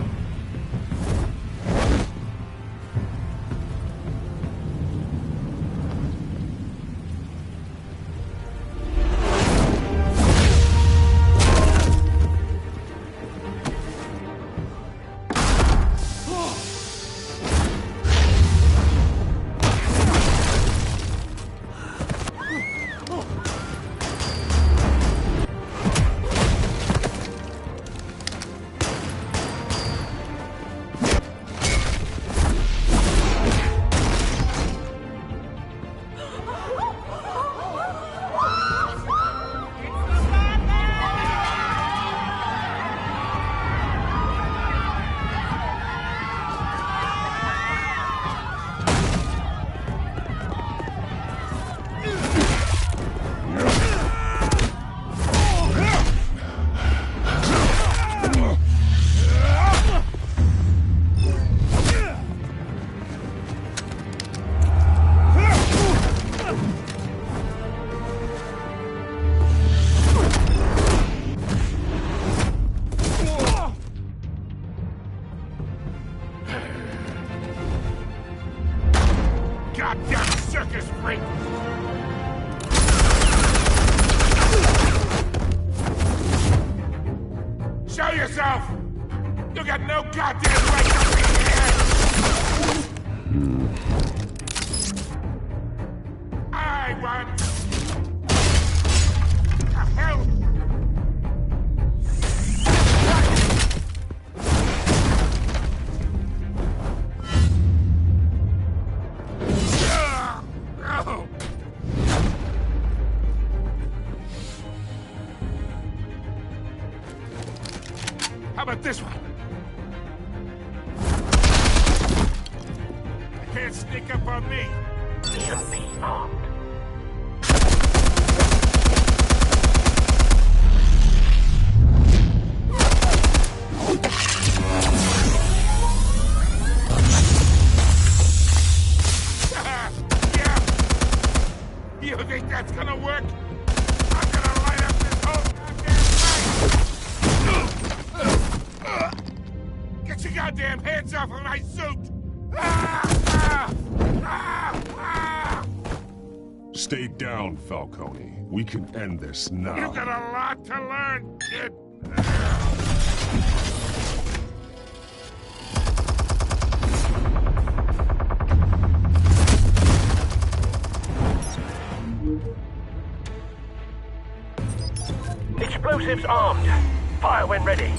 Goddamn circus freak! Show yourself! You got no goddamn right to be here! I won! The hell? How about this one? I can't sneak up on me. Even be armed. Yeah. You think that's gonna work? I'm gonna light up this whole goddamn thing! Get your goddamn hands off of my suit! Stay down, Falcone. We can end this now. You got a lot to learn, kid. Explosives armed. Fire when ready.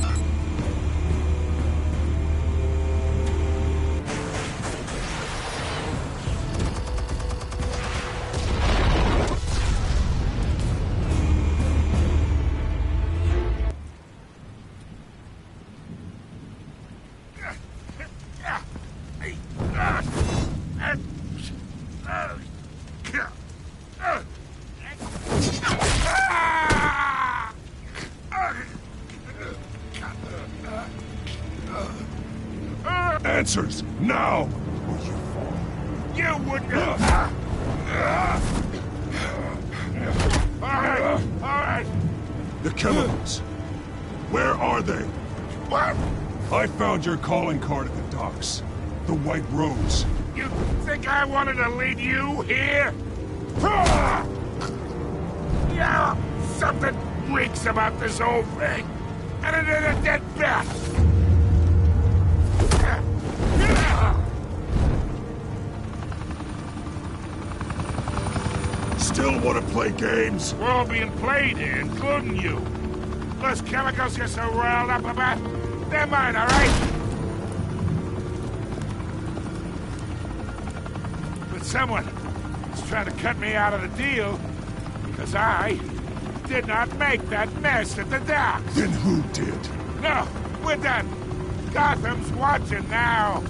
Answers, now! You wouldn't. All right. The chemicals. Where are they? What? I found your calling card at the docks. The White Rose. You think I wanted to lead you here? Yeah, something reeks about this whole thing. And it is a dead bat. Still want to play games? We're all being played here, including you. Those chemicals you're so riled up about, they're mine, all right? But someone is trying to cut me out of the deal because I did not make that mess at the docks. Then who did? No, we're done. Gotham's watching now.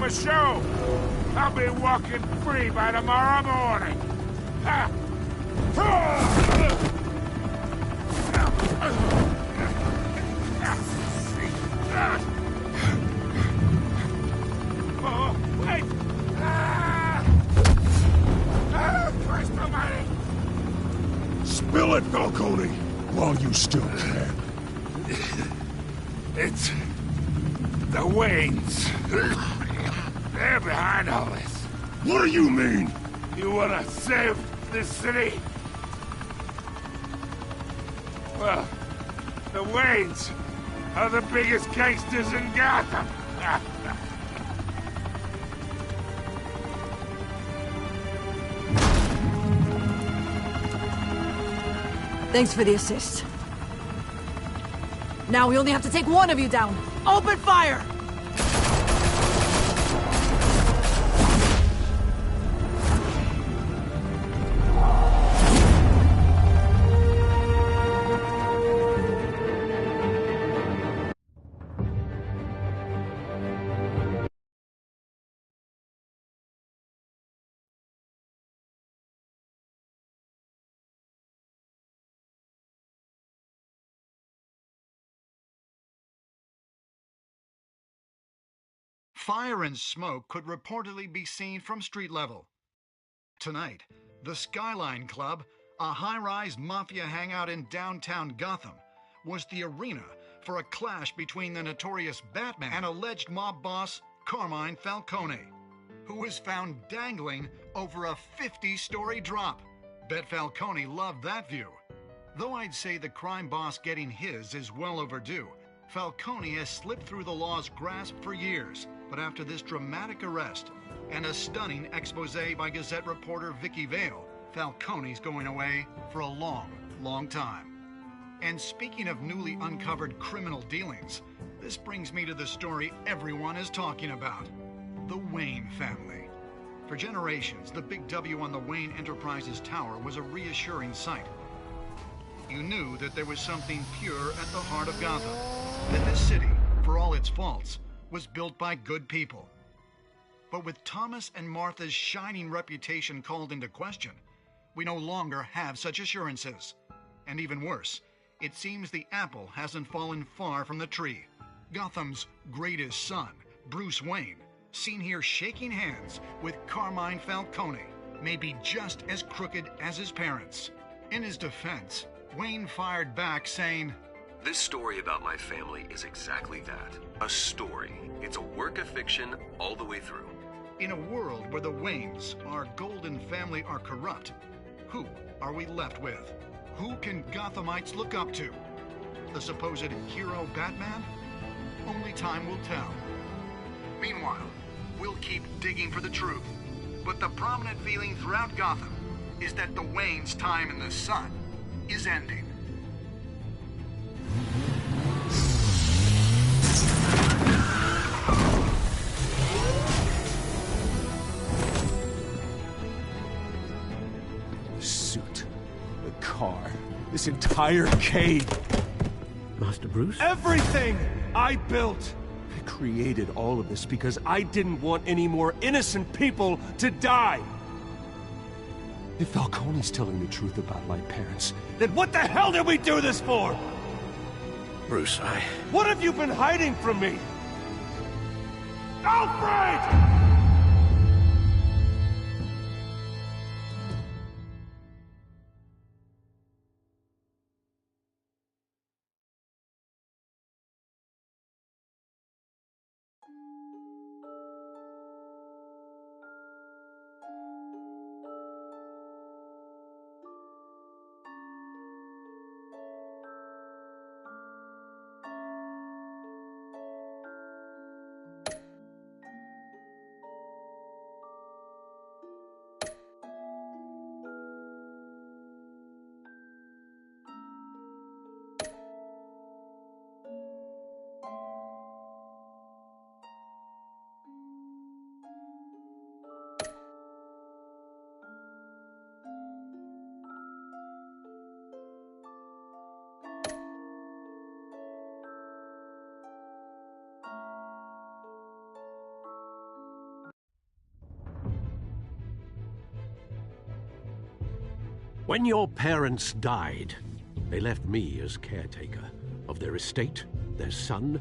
a show. I'll be walking free by tomorrow morning. Ha! Oh, wait! Christ almighty! Spill it, Falcone, while you still can. It's the Waynes. They're behind all this. What do you mean? You wanna save this city? Well, the Waynes are the biggest gangsters in Gotham. Thanks for the assist. Now we only have to take one of you down. Open fire! Fire and smoke could reportedly be seen from street level. Tonight, the Skyline Club, a high-rise mafia hangout in downtown Gotham, was the arena for a clash between the notorious Batman and alleged mob boss Carmine Falcone, who was found dangling over a 50-story drop. Bet Falcone loved that view. Though I'd say the crime boss getting his is well overdue, Falcone has slipped through the law's grasp for years. But after this dramatic arrest and a stunning expose by Gazette reporter Vicky Vale, Falcone's going away for a long, long time. And speaking of newly uncovered criminal dealings, this brings me to the story everyone is talking about: the Wayne family. For generations, the big W on the Wayne Enterprises tower was a reassuring sight. You knew that there was something pure at the heart of Gotham, that this city, for all its faults, was built by good people. But with Thomas and Martha's shining reputation called into question, we no longer have such assurances. And even worse, it seems the apple hasn't fallen far from the tree. Gotham's greatest son, Bruce Wayne, seen here shaking hands with Carmine Falcone, may be just as crooked as his parents. In his defense, Wayne fired back saying, "This story about my family is exactly that. A story. It's a work of fiction all the way through." In a world where the Waynes, our golden family, are corrupt, who are we left with? Who can Gothamites look up to? The supposed hero Batman? Only time will tell. Meanwhile, we'll keep digging for the truth. But the prominent feeling throughout Gotham is that the Waynes' time in the sun is ending. The suit, the car, this entire cave. Master Bruce? Everything I built! I created all of this because I didn't want any more innocent people to die! If Falcone's telling the truth about my parents, then what the hell did we do this for? Bruce, What have you been hiding from me? Alfred! When your parents died, they left me as caretaker of their estate, their son,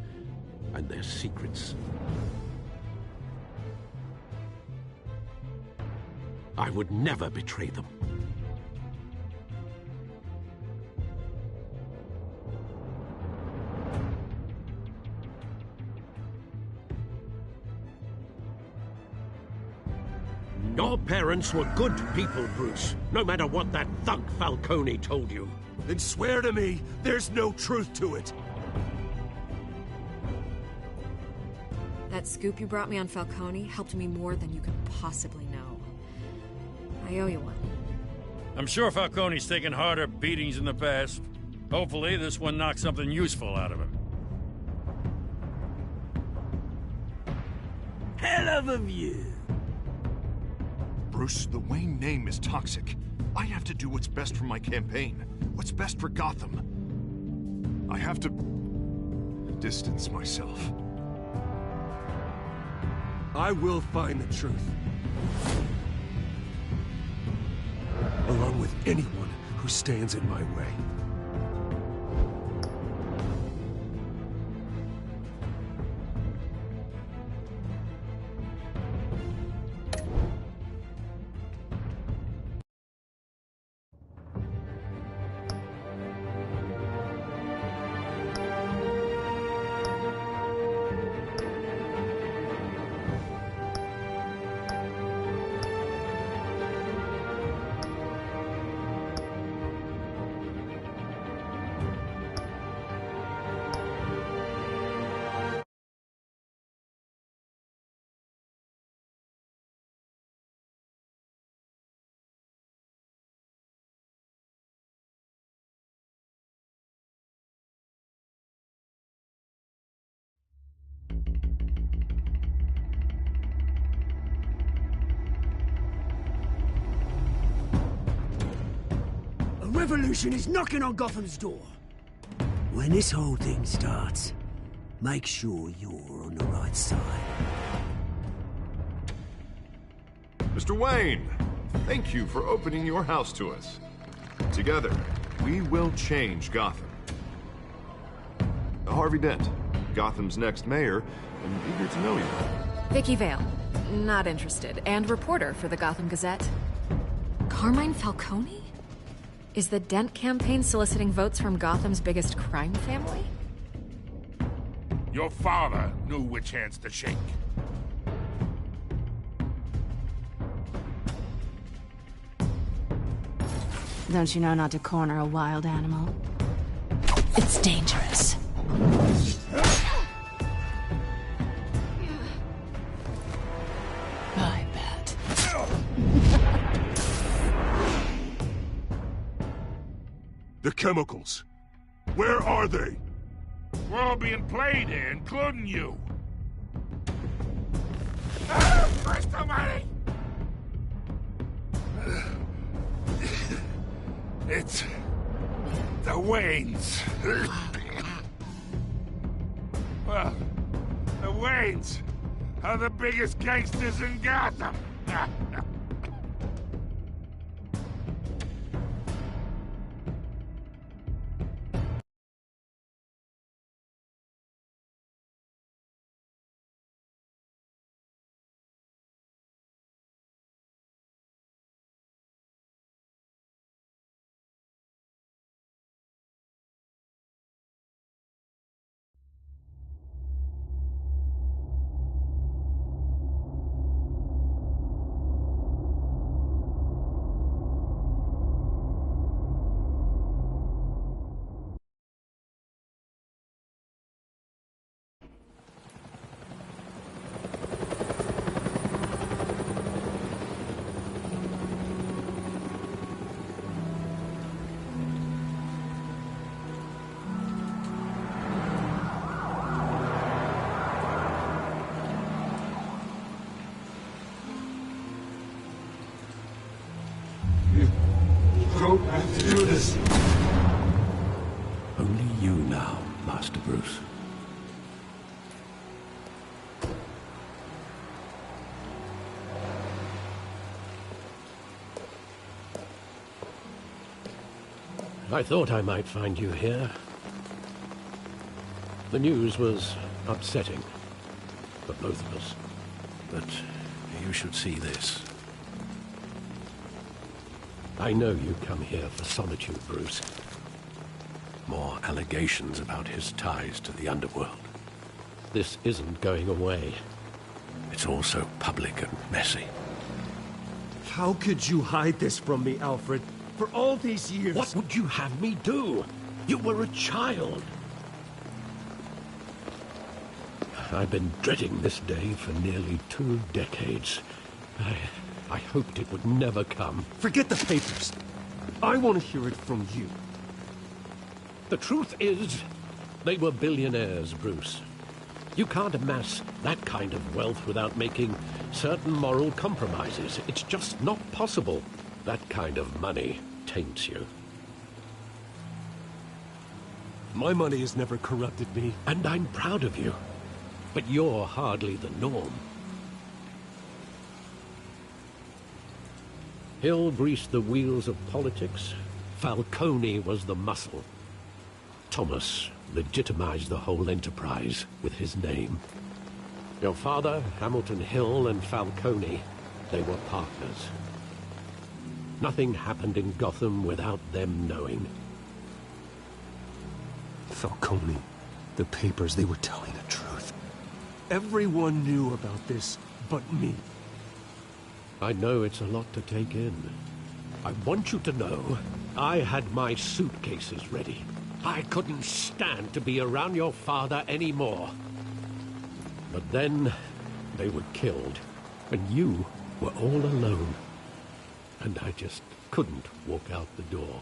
and their secrets. I would never betray them. Your parents were good people, Bruce, no matter what that thug Falcone told you. Then swear to me there's no truth to it. That scoop you brought me on Falcone helped me more than you could possibly know. I owe you one. I'm sure Falcone's taken harder beatings in the past. Hopefully, this one knocks something useful out of him. Hell of a view. Bruce, the Wayne name is toxic. I have to do what's best for my campaign. What's best for Gotham. I have to distance myself. I will find the truth. Along with anyone who stands in my way. A revolution is knocking on Gotham's door. When this whole thing starts, make sure you're on the right side. Mr. Wayne, thank you for opening your house to us. Together, we will change Gotham. Harvey Dent, Gotham's next mayor, and eager to know you. Vicky Vale, not interested, and reporter for the Gotham Gazette. Carmine Falcone? Is the Dent campaign soliciting votes from Gotham's biggest crime family? Your father knew which hands to shake. Don't you know not to corner a wild animal? It's dangerous. I bet. The chemicals. Where are they? We're all being played here, including you. Christ almighty! It's the Waynes. Well, the Waynes are the biggest gangsters in Gotham. Don't have to do this. Only you now, Master Bruce. I thought I might find you here. The news was upsetting for both of us. But you should see this. I know you come here for solitude, Bruce. More allegations about his ties to the underworld. This isn't going away. It's all so public and messy. How could you hide this from me, Alfred? For all these years... What would you have me do? You were a child. I've been dreading this day for nearly 2 decades. I hoped it would never come. Forget the papers. I want to hear it from you. The truth is, they were billionaires, Bruce. You can't amass that kind of wealth without making certain moral compromises. It's just not possible. That kind of money taints you. My money has never corrupted me. And I'm proud of you. But you're hardly the norm. Hill greased the wheels of politics. Falcone was the muscle. Thomas legitimized the whole enterprise with his name. Your father, Hamilton Hill, and Falcone, they were partners. Nothing happened in Gotham without them knowing. Falcone, the papers, they were telling the truth. Everyone knew about this but me. I know it's a lot to take in. I want you to know I had my suitcases ready. I couldn't stand to be around your father anymore. But then they were killed, and you were all alone. And I just couldn't walk out the door.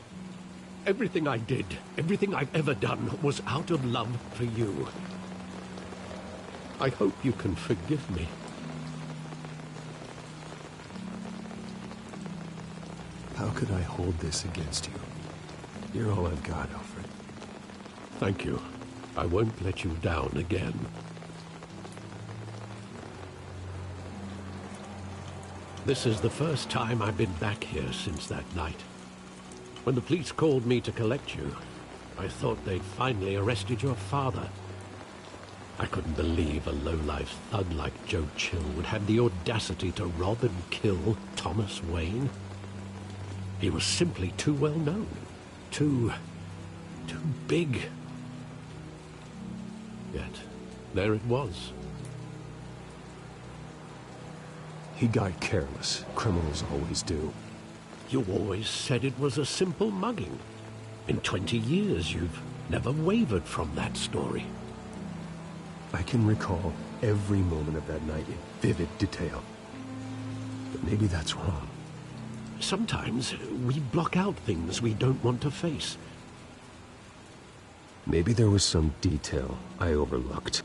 Everything I did, everything I've ever done, was out of love for you. I hope you can forgive me. How could I hold this against you? You're all I've got, Alfred. Thank you. I won't let you down again. This is the first time I've been back here since that night. When the police called me to collect you, I thought they'd finally arrested your father. I couldn't believe a low-life thug like Joe Chill would have the audacity to rob and kill Thomas Wayne. He was simply too well known. Too big. Yet, there it was. He got careless. Criminals always do. You always said it was a simple mugging. In 20 years, you've never wavered from that story. I can recall every moment of that night in vivid detail. But maybe that's wrong. Sometimes we block out things we don't want to face. Maybe there was some detail I overlooked.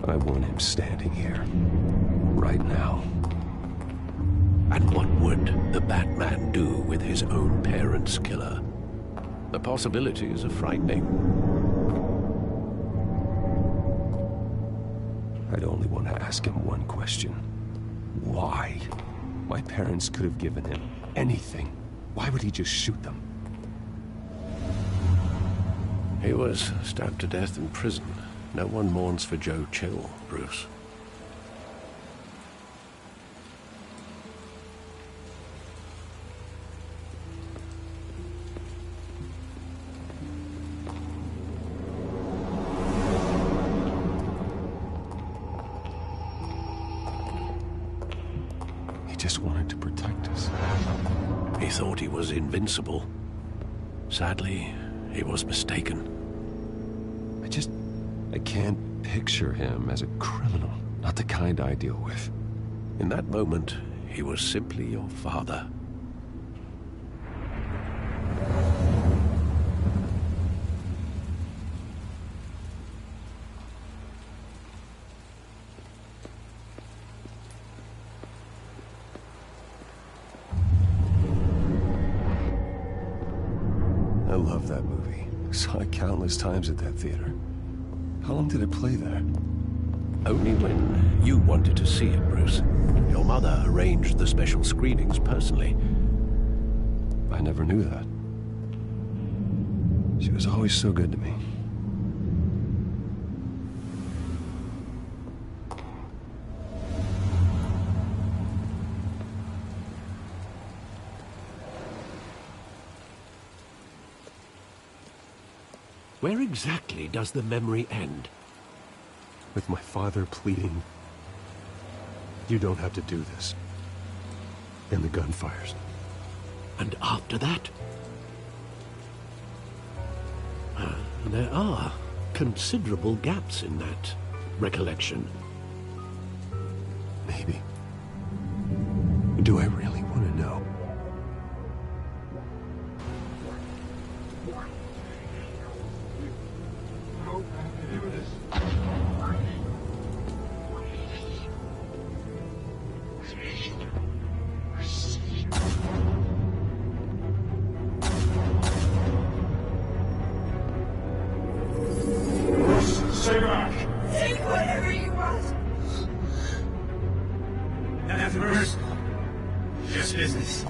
I want him standing here, right now. And what would the Batman do with his own parents' killer? The possibilities are frightening. I'd only want to ask him one question. Why? My parents could have given him anything. Why would he just shoot them? He was stabbed to death in prison. No one mourns for Joe Chill, Bruce. He just wanted to protect us. He thought he was invincible. Sadly, he was mistaken. I can't picture him as a criminal. Not the kind I deal with. In that moment, he was simply your father. I love that movie. Saw it countless times at that theater. How long did it play there? Only when you wanted to see it, Bruce. Your mother arranged the special screenings personally. I never knew that. She was always so good to me. Where exactly does the memory end? With my father pleading, "You don't have to do this." And the gunfires. And after that? There are considerable gaps in that recollection. Maybe. Do I really want to know? Stay back! Take whatever you want. Nothing, Bruce. Just business.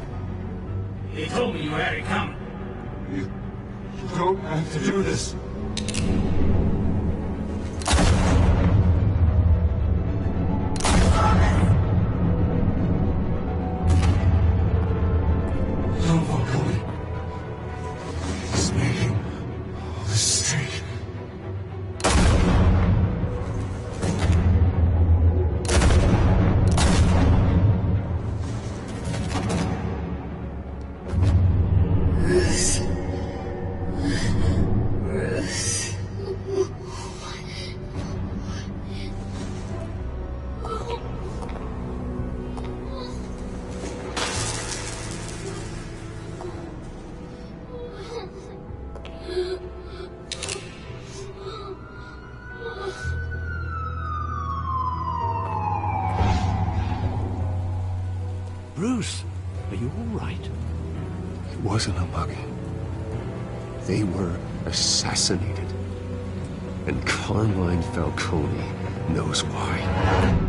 He told me you had it coming. You don't have to do this. No, Falcone. He's making a mistake. Bruce, are you all right? It wasn't a mug. They were assassinated. And Carmine Falcone knows why.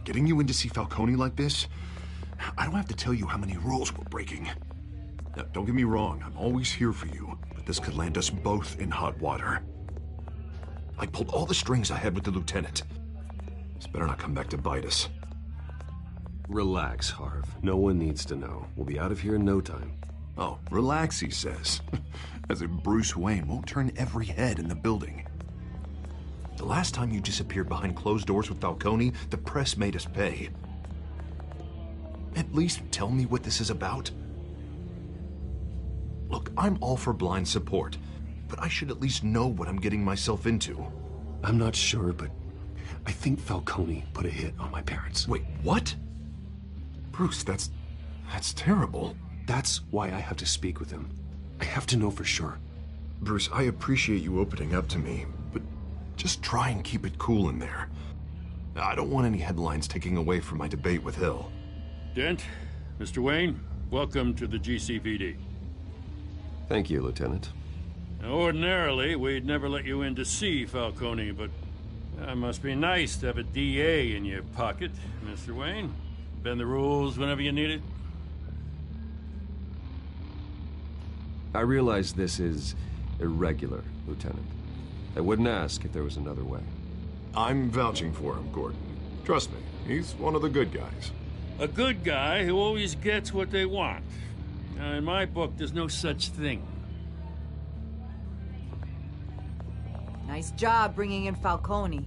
Getting you in to see Falcone like this, I don't have to tell you how many rules we're breaking. Now, don't get me wrong, I'm always here for you, but this could land us both in hot water. I pulled all the strings I had with the lieutenant. This better not come back to bite us. Relax, Harv. No one needs to know. We'll be out of here in no time. Oh, relax, he says. As if Bruce Wayne won't turn every head in the building. The last time you disappeared behind closed doors with Falcone, the press made us pay. At least tell me what this is about. Look, I'm all for blind support, but I should at least know what I'm getting myself into. I'm not sure, but I think Falcone put a hit on my parents. Wait, what? Bruce, that's terrible. That's why I have to speak with him. I have to know for sure. Bruce, I appreciate you opening up to me, but just try and keep it cool in there. I don't want any headlines taking away from my debate with Hill. Dent, Mr. Wayne, welcome to the GCPD. Thank you, Lieutenant. Now, ordinarily, we'd never let you in to see Falcone, but it must be nice to have a DA in your pocket, Mr. Wayne. Bend the rules whenever you need it. I realize this is irregular, Lieutenant. I wouldn't ask if there was another way. I'm vouching for him, Gordon. Trust me, he's one of the good guys. A good guy who always gets what they want. Now, in my book, there's no such thing. Nice job bringing in Falcone.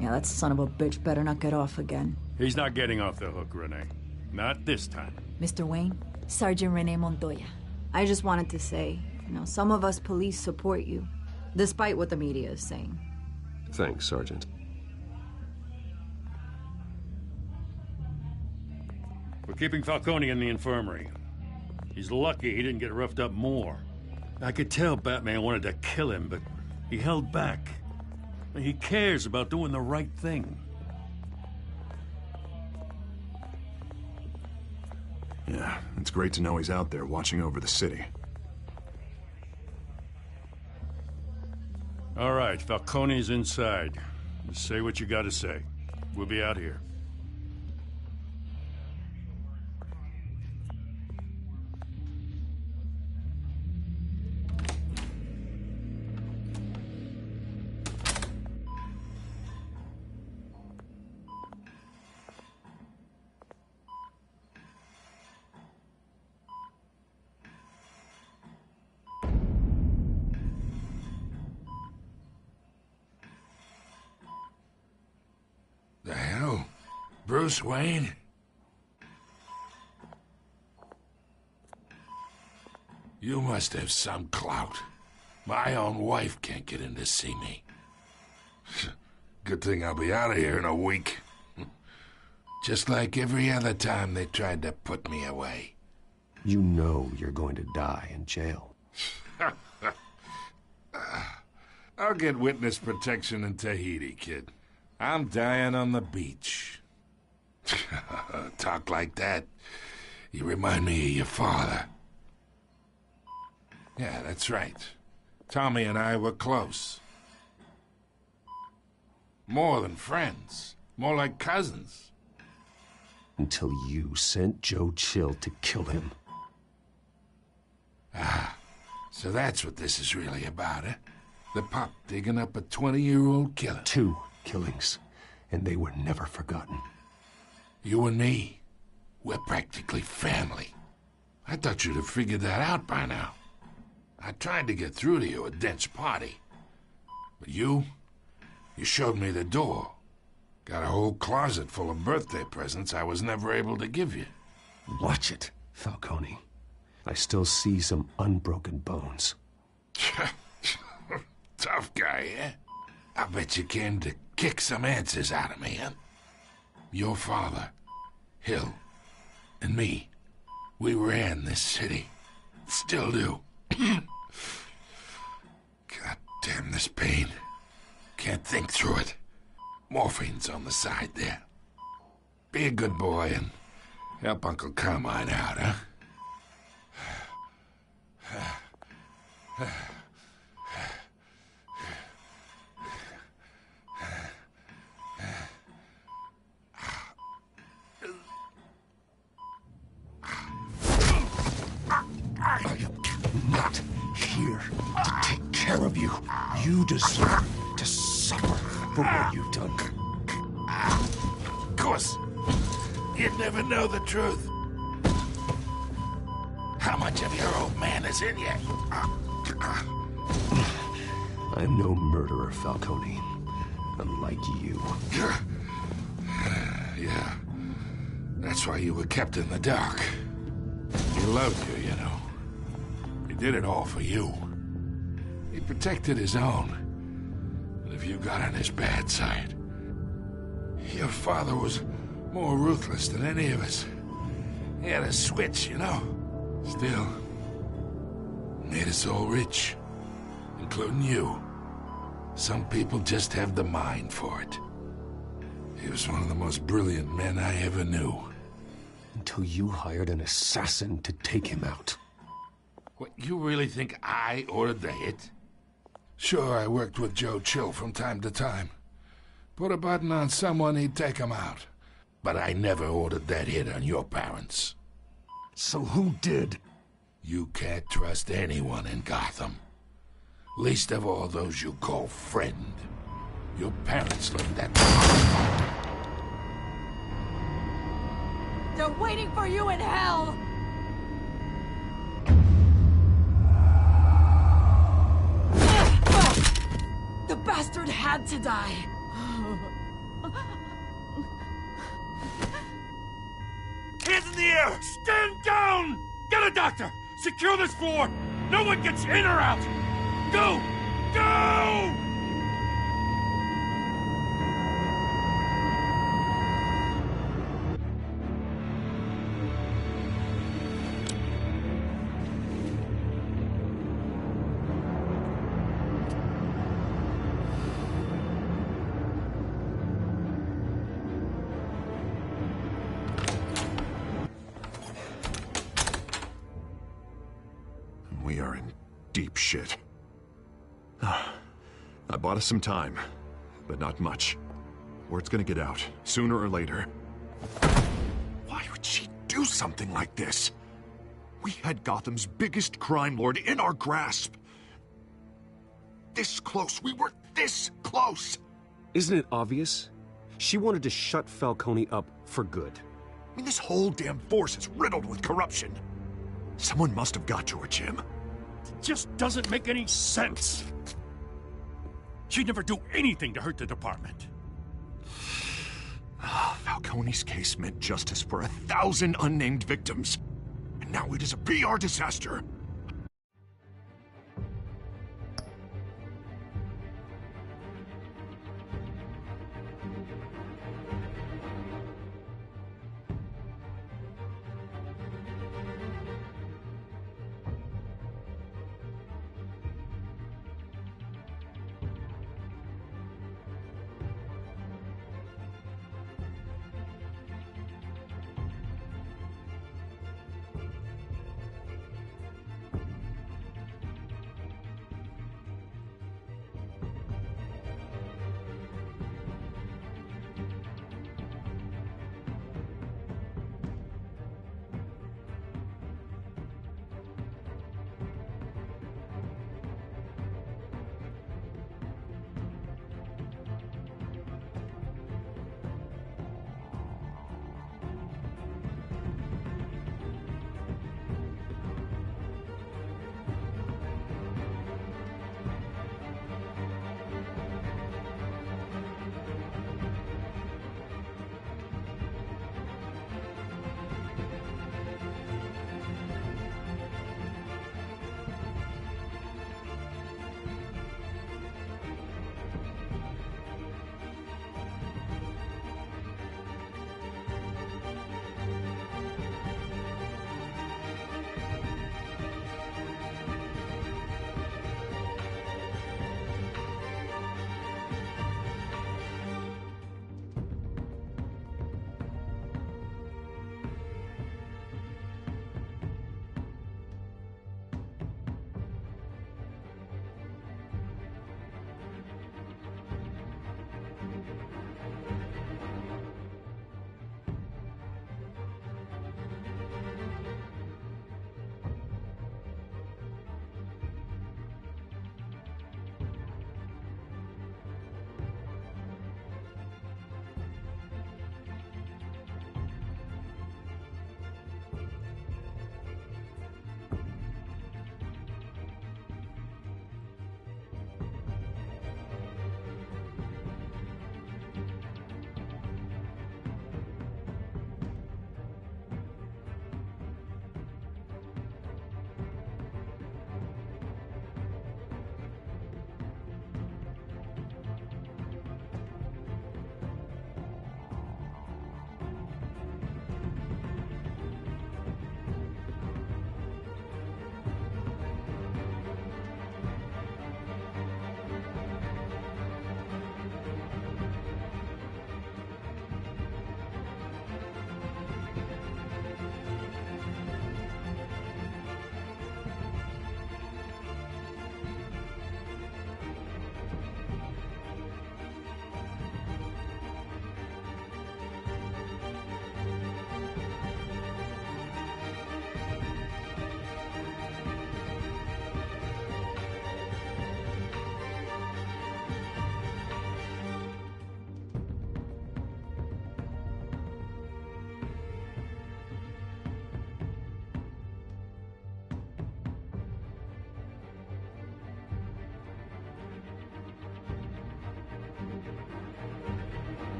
Yeah, that son of a bitch better not get off again. He's not getting off the hook, Renee. Not this time. Mr. Wayne, Sergeant Renee Montoya. I just wanted to say, some of us police support you, despite what the media is saying. Thanks, Sergeant. We're keeping Falcone in the infirmary. He's lucky he didn't get roughed up more. I could tell Batman wanted to kill him, but he held back. He cares about doing the right thing. Yeah, it's great to know he's out there watching over the city. All right, Falcone's inside. Just say what you gotta say. We'll be out here. The hell? Bruce Wayne? You must have some clout. My own wife can't get in to see me. Good thing I'll be out of here in a week. Just like every other time they tried to put me away. You know you're going to die in jail. I'll get witness protection in Tahiti, kid. I'm dying on the beach. Talk like that. You remind me of your father. Yeah, that's right. Tommy and I were close. More than friends. More like cousins. Until you sent Joe Chill to kill him. Ah, so that's what this is really about, eh? The pup digging up a 20-year-old killer. 2 killings, and they were never forgotten. You and me, we're practically family. I thought you'd have figured that out by now. I tried to get through to you at Dent's party. But you showed me the door. Got a whole closet full of birthday presents I was never able to give you. Watch it, Falcone. I still see some unbroken bones. Tough guy, eh? I bet you came to kick some answers out of me, huh? Your father, Hill, and me, we ran this city. Still do. God damn this pain. Can't think through it. Morphine's on the side there. Be a good boy and help Uncle Carmine out, huh? I am not here to take care of you. You deserve to suffer for what you've done. Of course. You'd never know the truth. How much of your old man is in you? I'm no murderer, Falcone. Unlike you. Yeah. That's why you were kept in the dark. He loved you, you know. He did it all for you. He protected his own. But if you got on his bad side, your father was more ruthless than any of us. He had a switch, you know. Still, made us all rich, including you. Some people just have the mind for it. He was one of the most brilliant men I ever knew. Until you hired an assassin to take him out. What, you really think I ordered the hit? Sure, I worked with Joe Chill from time to time. Put a button on someone, he'd take him out. But I never ordered that hit on your parents. So who did? You can't trust anyone in Gotham. Least of all those you call friend. Your parents learned that. They're waiting for you in hell! The bastard had to die. Hands in the air! Stand down! Get a doctor! Secure this floor! No one gets in or out! Go! Go! We are in deep shit. I bought us some time, but not much. Word's gonna get out, sooner or later. Why would she do something like this? We had Gotham's biggest crime lord in our grasp. This close, we were this close! Isn't it obvious? She wanted to shut Falcone up for good. I mean, this whole damn force is riddled with corruption. Someone must have got to her, Jim. It just doesn't make any sense. She'd never do anything to hurt the department. Falcone's case meant justice for 1,000 unnamed victims. And now it is a PR disaster.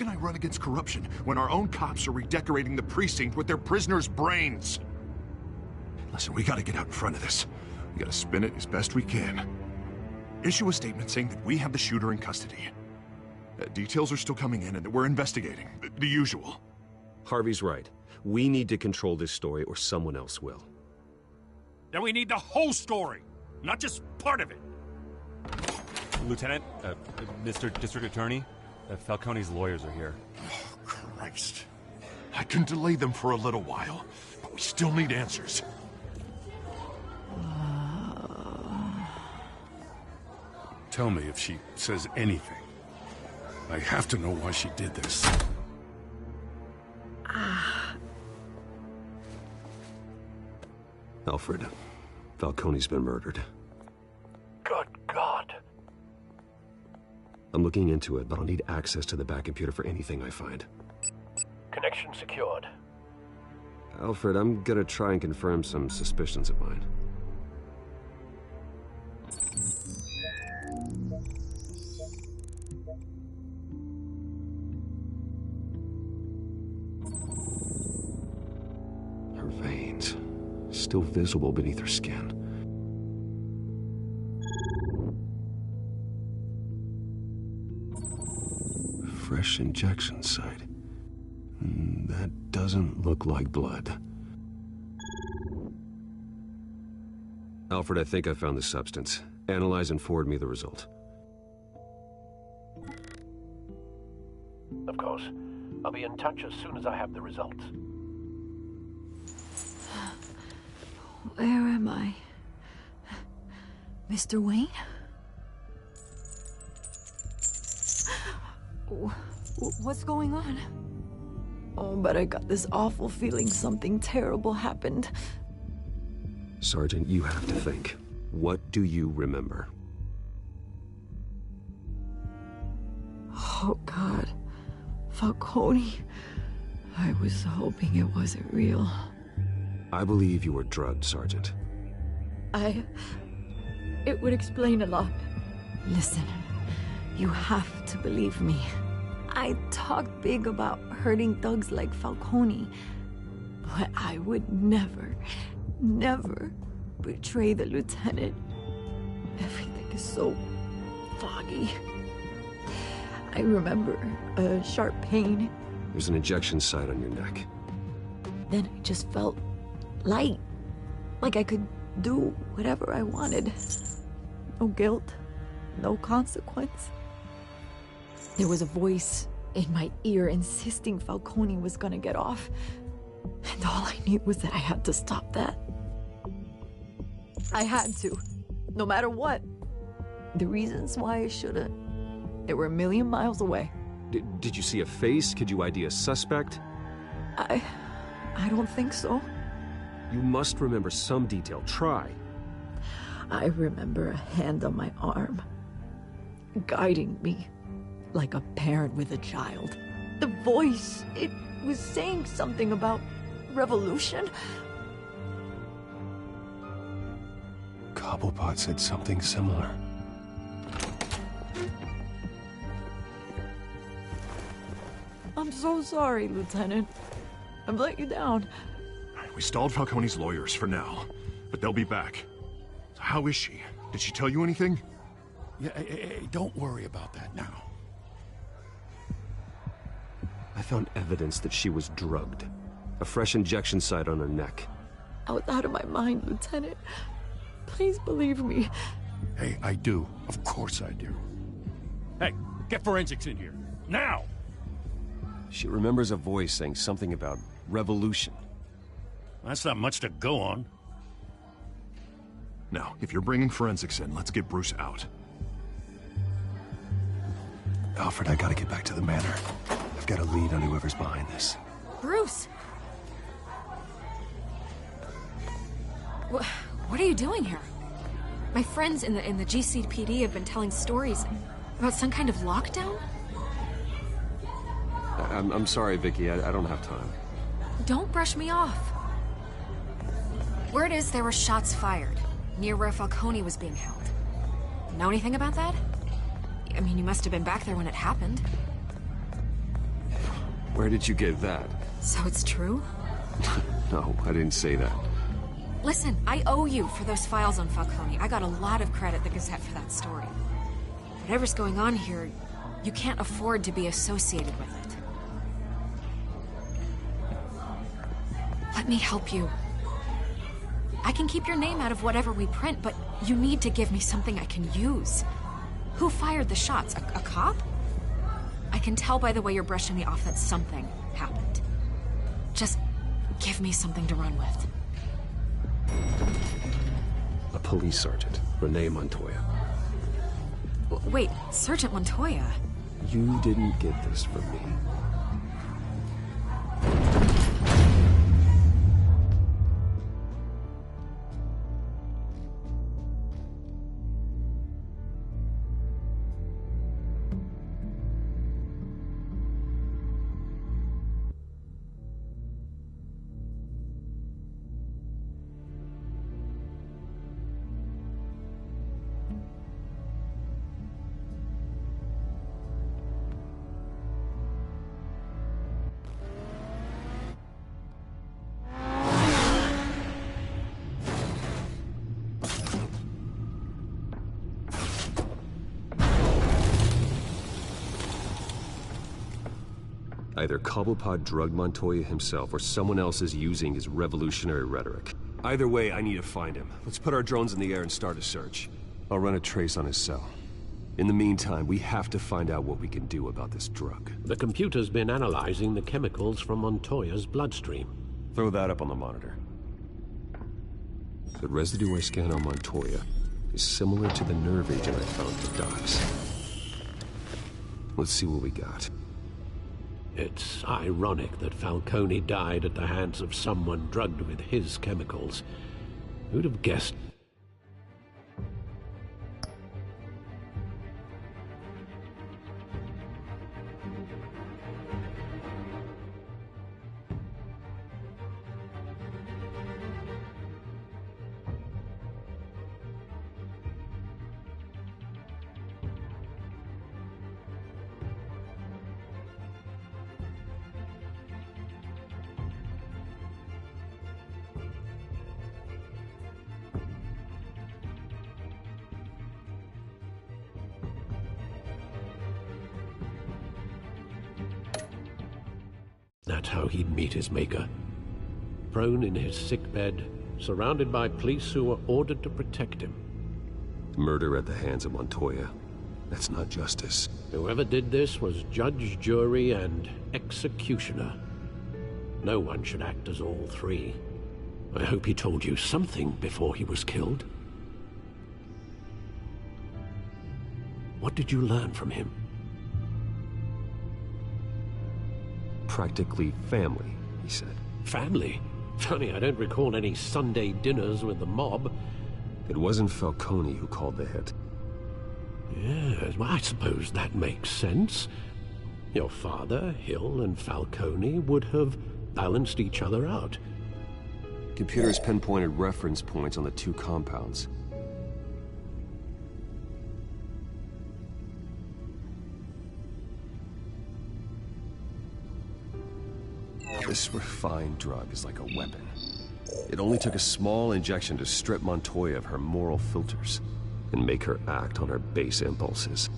can I run against corruption when our own cops are redecorating the precinct with their prisoners' brains? Listen, we gotta get out in front of this. We gotta spin it as best we can. Issue a statement saying that we have the shooter in custody. Details are still coming in and that we're investigating. The usual. Harvey's right. We need to control this story or someone else will. Then we need the whole story, not just part of it. Lieutenant, Mr. District Attorney, Falcone's lawyers are here. Oh, Christ. I can delay them for a little while, but we still need answers. Tell me if she says anything. I have to know why she did this. Alfred, Falcone's been murdered. Good God. I'm looking into it, but I'll need access to the back computer for anything I find. Connection secured. Alfred, I'm gonna try and confirm some suspicions of mine. Her veins, still visible beneath her skin. Fresh injection site. That doesn't look like blood. Alfred, I think I found the substance. Analyze and forward me the result. Of course. I'll be in touch as soon as I have the results. Where am I? Mr. Wayne? What's going on? Oh, but I got this awful feeling something terrible happened. Sergeant, you have to think. What do you remember? Oh, God. Falcone. I was hoping it wasn't real. I believe you were drugged, Sergeant. It would explain a lot. Listen, you have to believe me. I talked big about hurting thugs like Falcone, but I would never betray the lieutenant. Everything is so foggy. I remember a sharp pain. There's an injection site on your neck. Then I just felt light, like I could do whatever I wanted. No guilt, no consequence. There was a voice in my ear insisting Falcone was gonna get off. And all I knew was that I had to stop that. I had to, no matter what. The reasons why I shouldn't, they were a million miles away. Did you see a face? Could you ID a suspect? I don't think so. You must remember some detail. Try. I remember a hand on my arm, guiding me like a parent with a child. The voice, it was saying something about revolution. Cobblepot said something similar. I'm so sorry, Lieutenant. I've let you down. We stalled Falcone's lawyers for now, but they'll be back. So how is she? Did she tell you anything? Yeah, hey, don't worry about that now. I found evidence that she was drugged. A fresh injection site on her neck. I was out of my mind, Lieutenant. Please believe me. Hey, I do. Of course I do. Hey, get forensics in here. Now! She remembers a voice saying something about revolution. That's not much to go on. Now, if you're bringing forensics in, let's get Bruce out. Alfred, I gotta get back to the manor. I've got a lead on whoever's behind this. Bruce! What are you doing here? My friends in the GCPD have been telling stories about some kind of lockdown? I'm sorry, Vicky. I don't have time. Don't brush me off. Word is there were shots fired near where Falcone was being held. Know anything about that? I mean, you must have been back there when it happened. Where did you get that? So it's true? No, I didn't say that. Listen, I owe you for those files on Falcone. I got a lot of credit at the Gazette for that story. Whatever's going on here, you can't afford to be associated with it. Let me help you. I can keep your name out of whatever we print, but you need to give me something I can use. Who fired the shots? A cop? I can tell by the way you're brushing me off that something happened. Just give me something to run with. A police sergeant, Renee Montoya. Wait, Sergeant Montoya? You didn't get this from me. Either Cobblepot drugged Montoya himself, or someone else is using his revolutionary rhetoric. Either way, I need to find him. Let's put our drones in the air and start a search. I'll run a trace on his cell. In the meantime, we have to find out what we can do about this drug. The computer's been analyzing the chemicals from Montoya's bloodstream. Throw that up on the monitor. The residue I scanned on Montoya is similar to the nerve agent I found at the docks. Let's see what we got. It's ironic that Falcone died at the hands of someone drugged with his chemicals. Who'd have guessed? That's how he'd meet his maker. Prone in his sickbed, surrounded by police who were ordered to protect him. Murder at the hands of Montoya. That's not justice. Whoever did this was judge, jury, and executioner. No one should act as all three. I hope he told you something before he was killed. What did you learn from him? Practically family, he said. Family? Funny, I don't recall any Sunday dinners with the mob. It wasn't Falcone who called the hit. Yes, well, I suppose that makes sense. Your father, Hill, and Falcone would have balanced each other out. Computers pinpointed reference points on the two compounds. This refined drug is like a weapon. It only took a small injection to strip Montoya of her moral filters and make her act on her base impulses.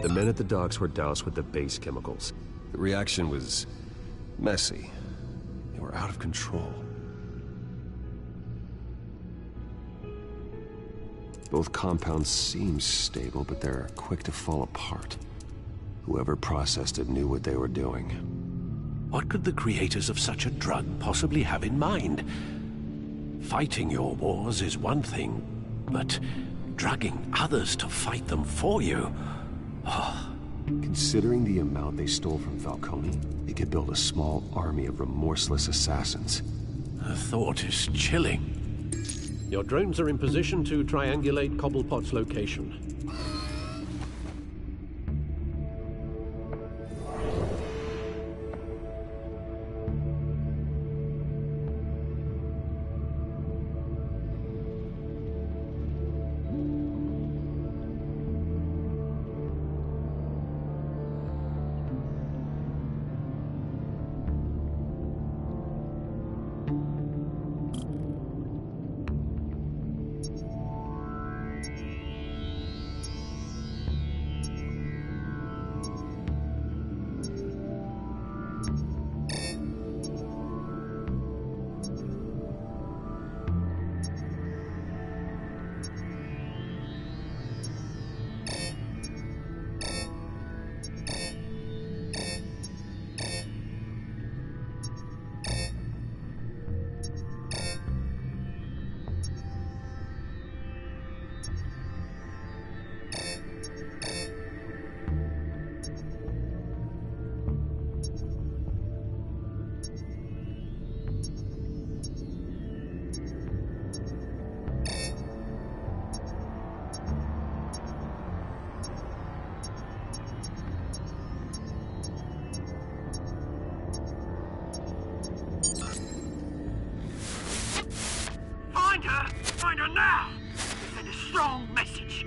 The men at the docks were doused with the base chemicals. The reaction was messy. They were out of control. Both compounds seem stable, but they're quick to fall apart. Whoever processed it knew what they were doing. What could the creators of such a drug possibly have in mind? Fighting your wars is one thing, but drugging others to fight them for you? Oh. Considering the amount they stole from Falcone, they could build a small army of remorseless assassins. The thought is chilling. Your drones are in position to triangulate Cobblepot's location. now to send a strong message.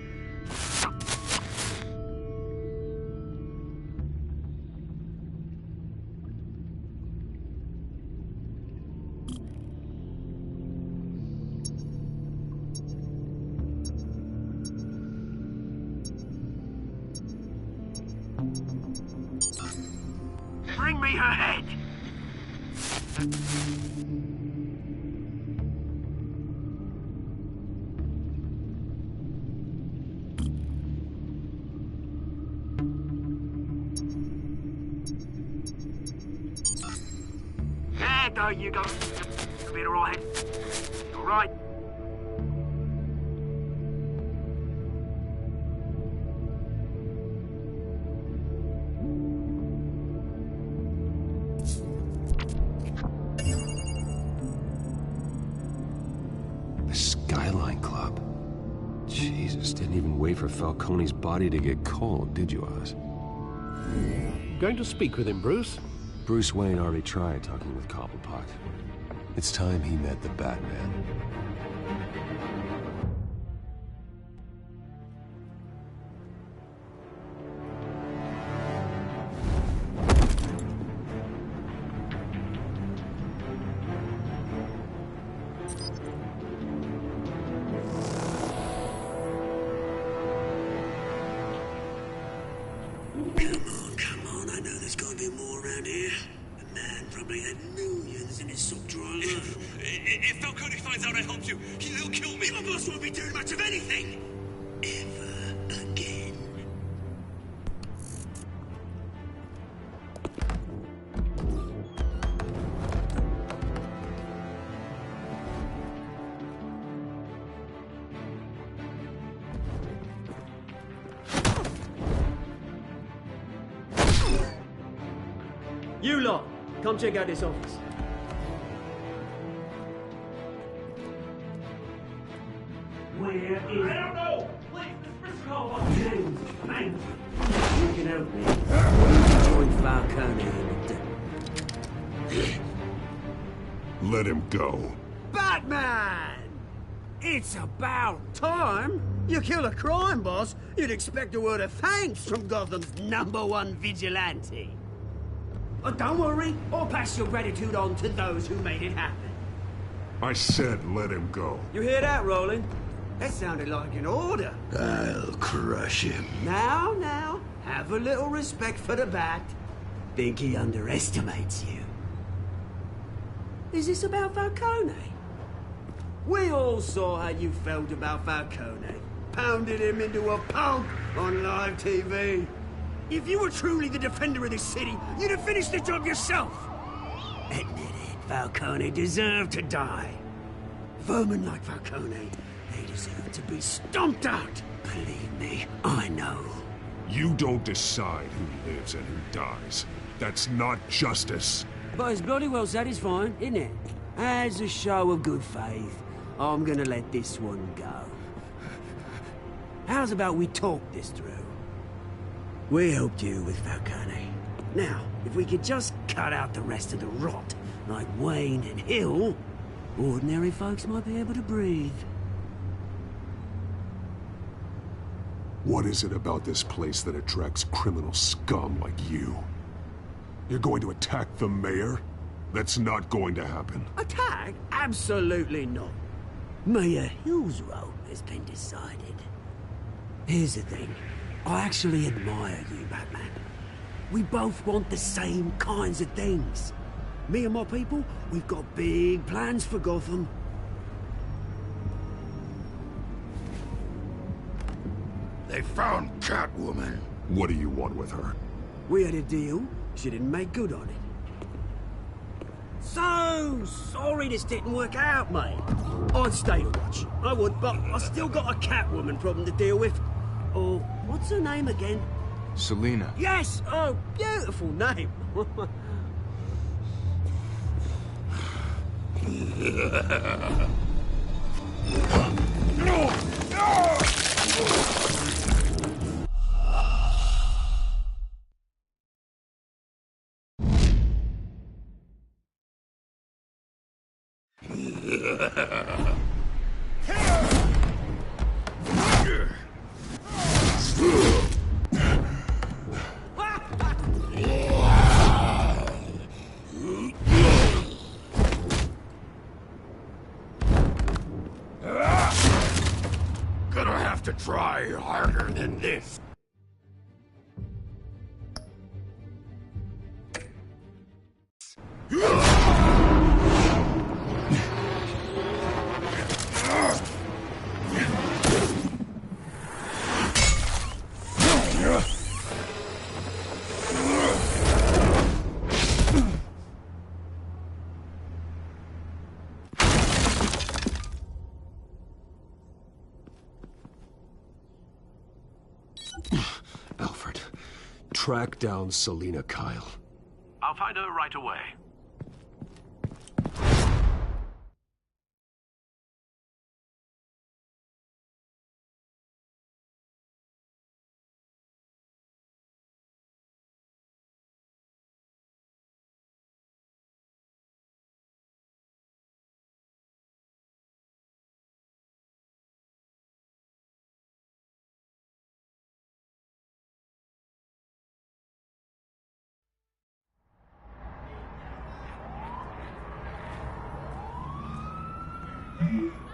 Bring me her head. There you go. You'll be alright. Alright. The Skyline Club. Jesus, didn't even wait for Falcone's body to get cold, did you, Oz? Going to speak with him, Bruce? Bruce Wayne already tried talking with Cobblepot. It's time he met the Batman. Come on, I know there's gotta be more around here. The man probably had millions in his sock drawer alone. If Falcone finds out I helped you, he'll kill me. Your boss won't be doing much of anything. Ever again. You lot, come check out this office. Where is... I don't know! Please, Mr. Call. James, thank you. You can help me. Join Falcone in the... Let him go. Batman! It's about time. You kill a crime boss, you'd expect a word of thanks from Gotham's #1 vigilante. But don't worry, I'll pass your gratitude on to those who made it happen. I said let him go. You hear that, Roland? That sounded like an order. I'll crush him. Now, have a little respect for the Bat. Think he underestimates you. Is this about Falcone? We all saw how you felt about Falcone. Pounded him into a pulp on live TV. If you were truly the defender of this city, you'd have finished the job yourself. Admit it, Falcone deserved to die. Vermin like Falcone, they deserve to be stomped out. Believe me, I know. You don't decide who lives and who dies. That's not justice. But it's bloody well satisfying, isn't it? As a show of good faith, I'm gonna let this one go. How's about we talk this through? We helped you with Falcone. Now, if we could just cut out the rest of the rot, like Wayne and Hill, ordinary folks might be able to breathe. What is it about this place that attracts criminal scum like you? You're going to attack the mayor? That's not going to happen. Attack? Absolutely not. Mayor Hill's role has been decided. Here's the thing. I actually admire you, Batman. We both want the same kinds of things. Me and my people, we've got big plans for Gotham. They found Catwoman. What do you want with her? We had a deal. She didn't make good on it. So sorry this didn't work out, mate. I'd stay to watch. I would, but I still got a Catwoman problem to deal with. Oh, what's her name again? Selina. Yes! Oh, beautiful name. try harder than this. Alfred, track down Selina Kyle. I'll find her right away. Mm-hmm.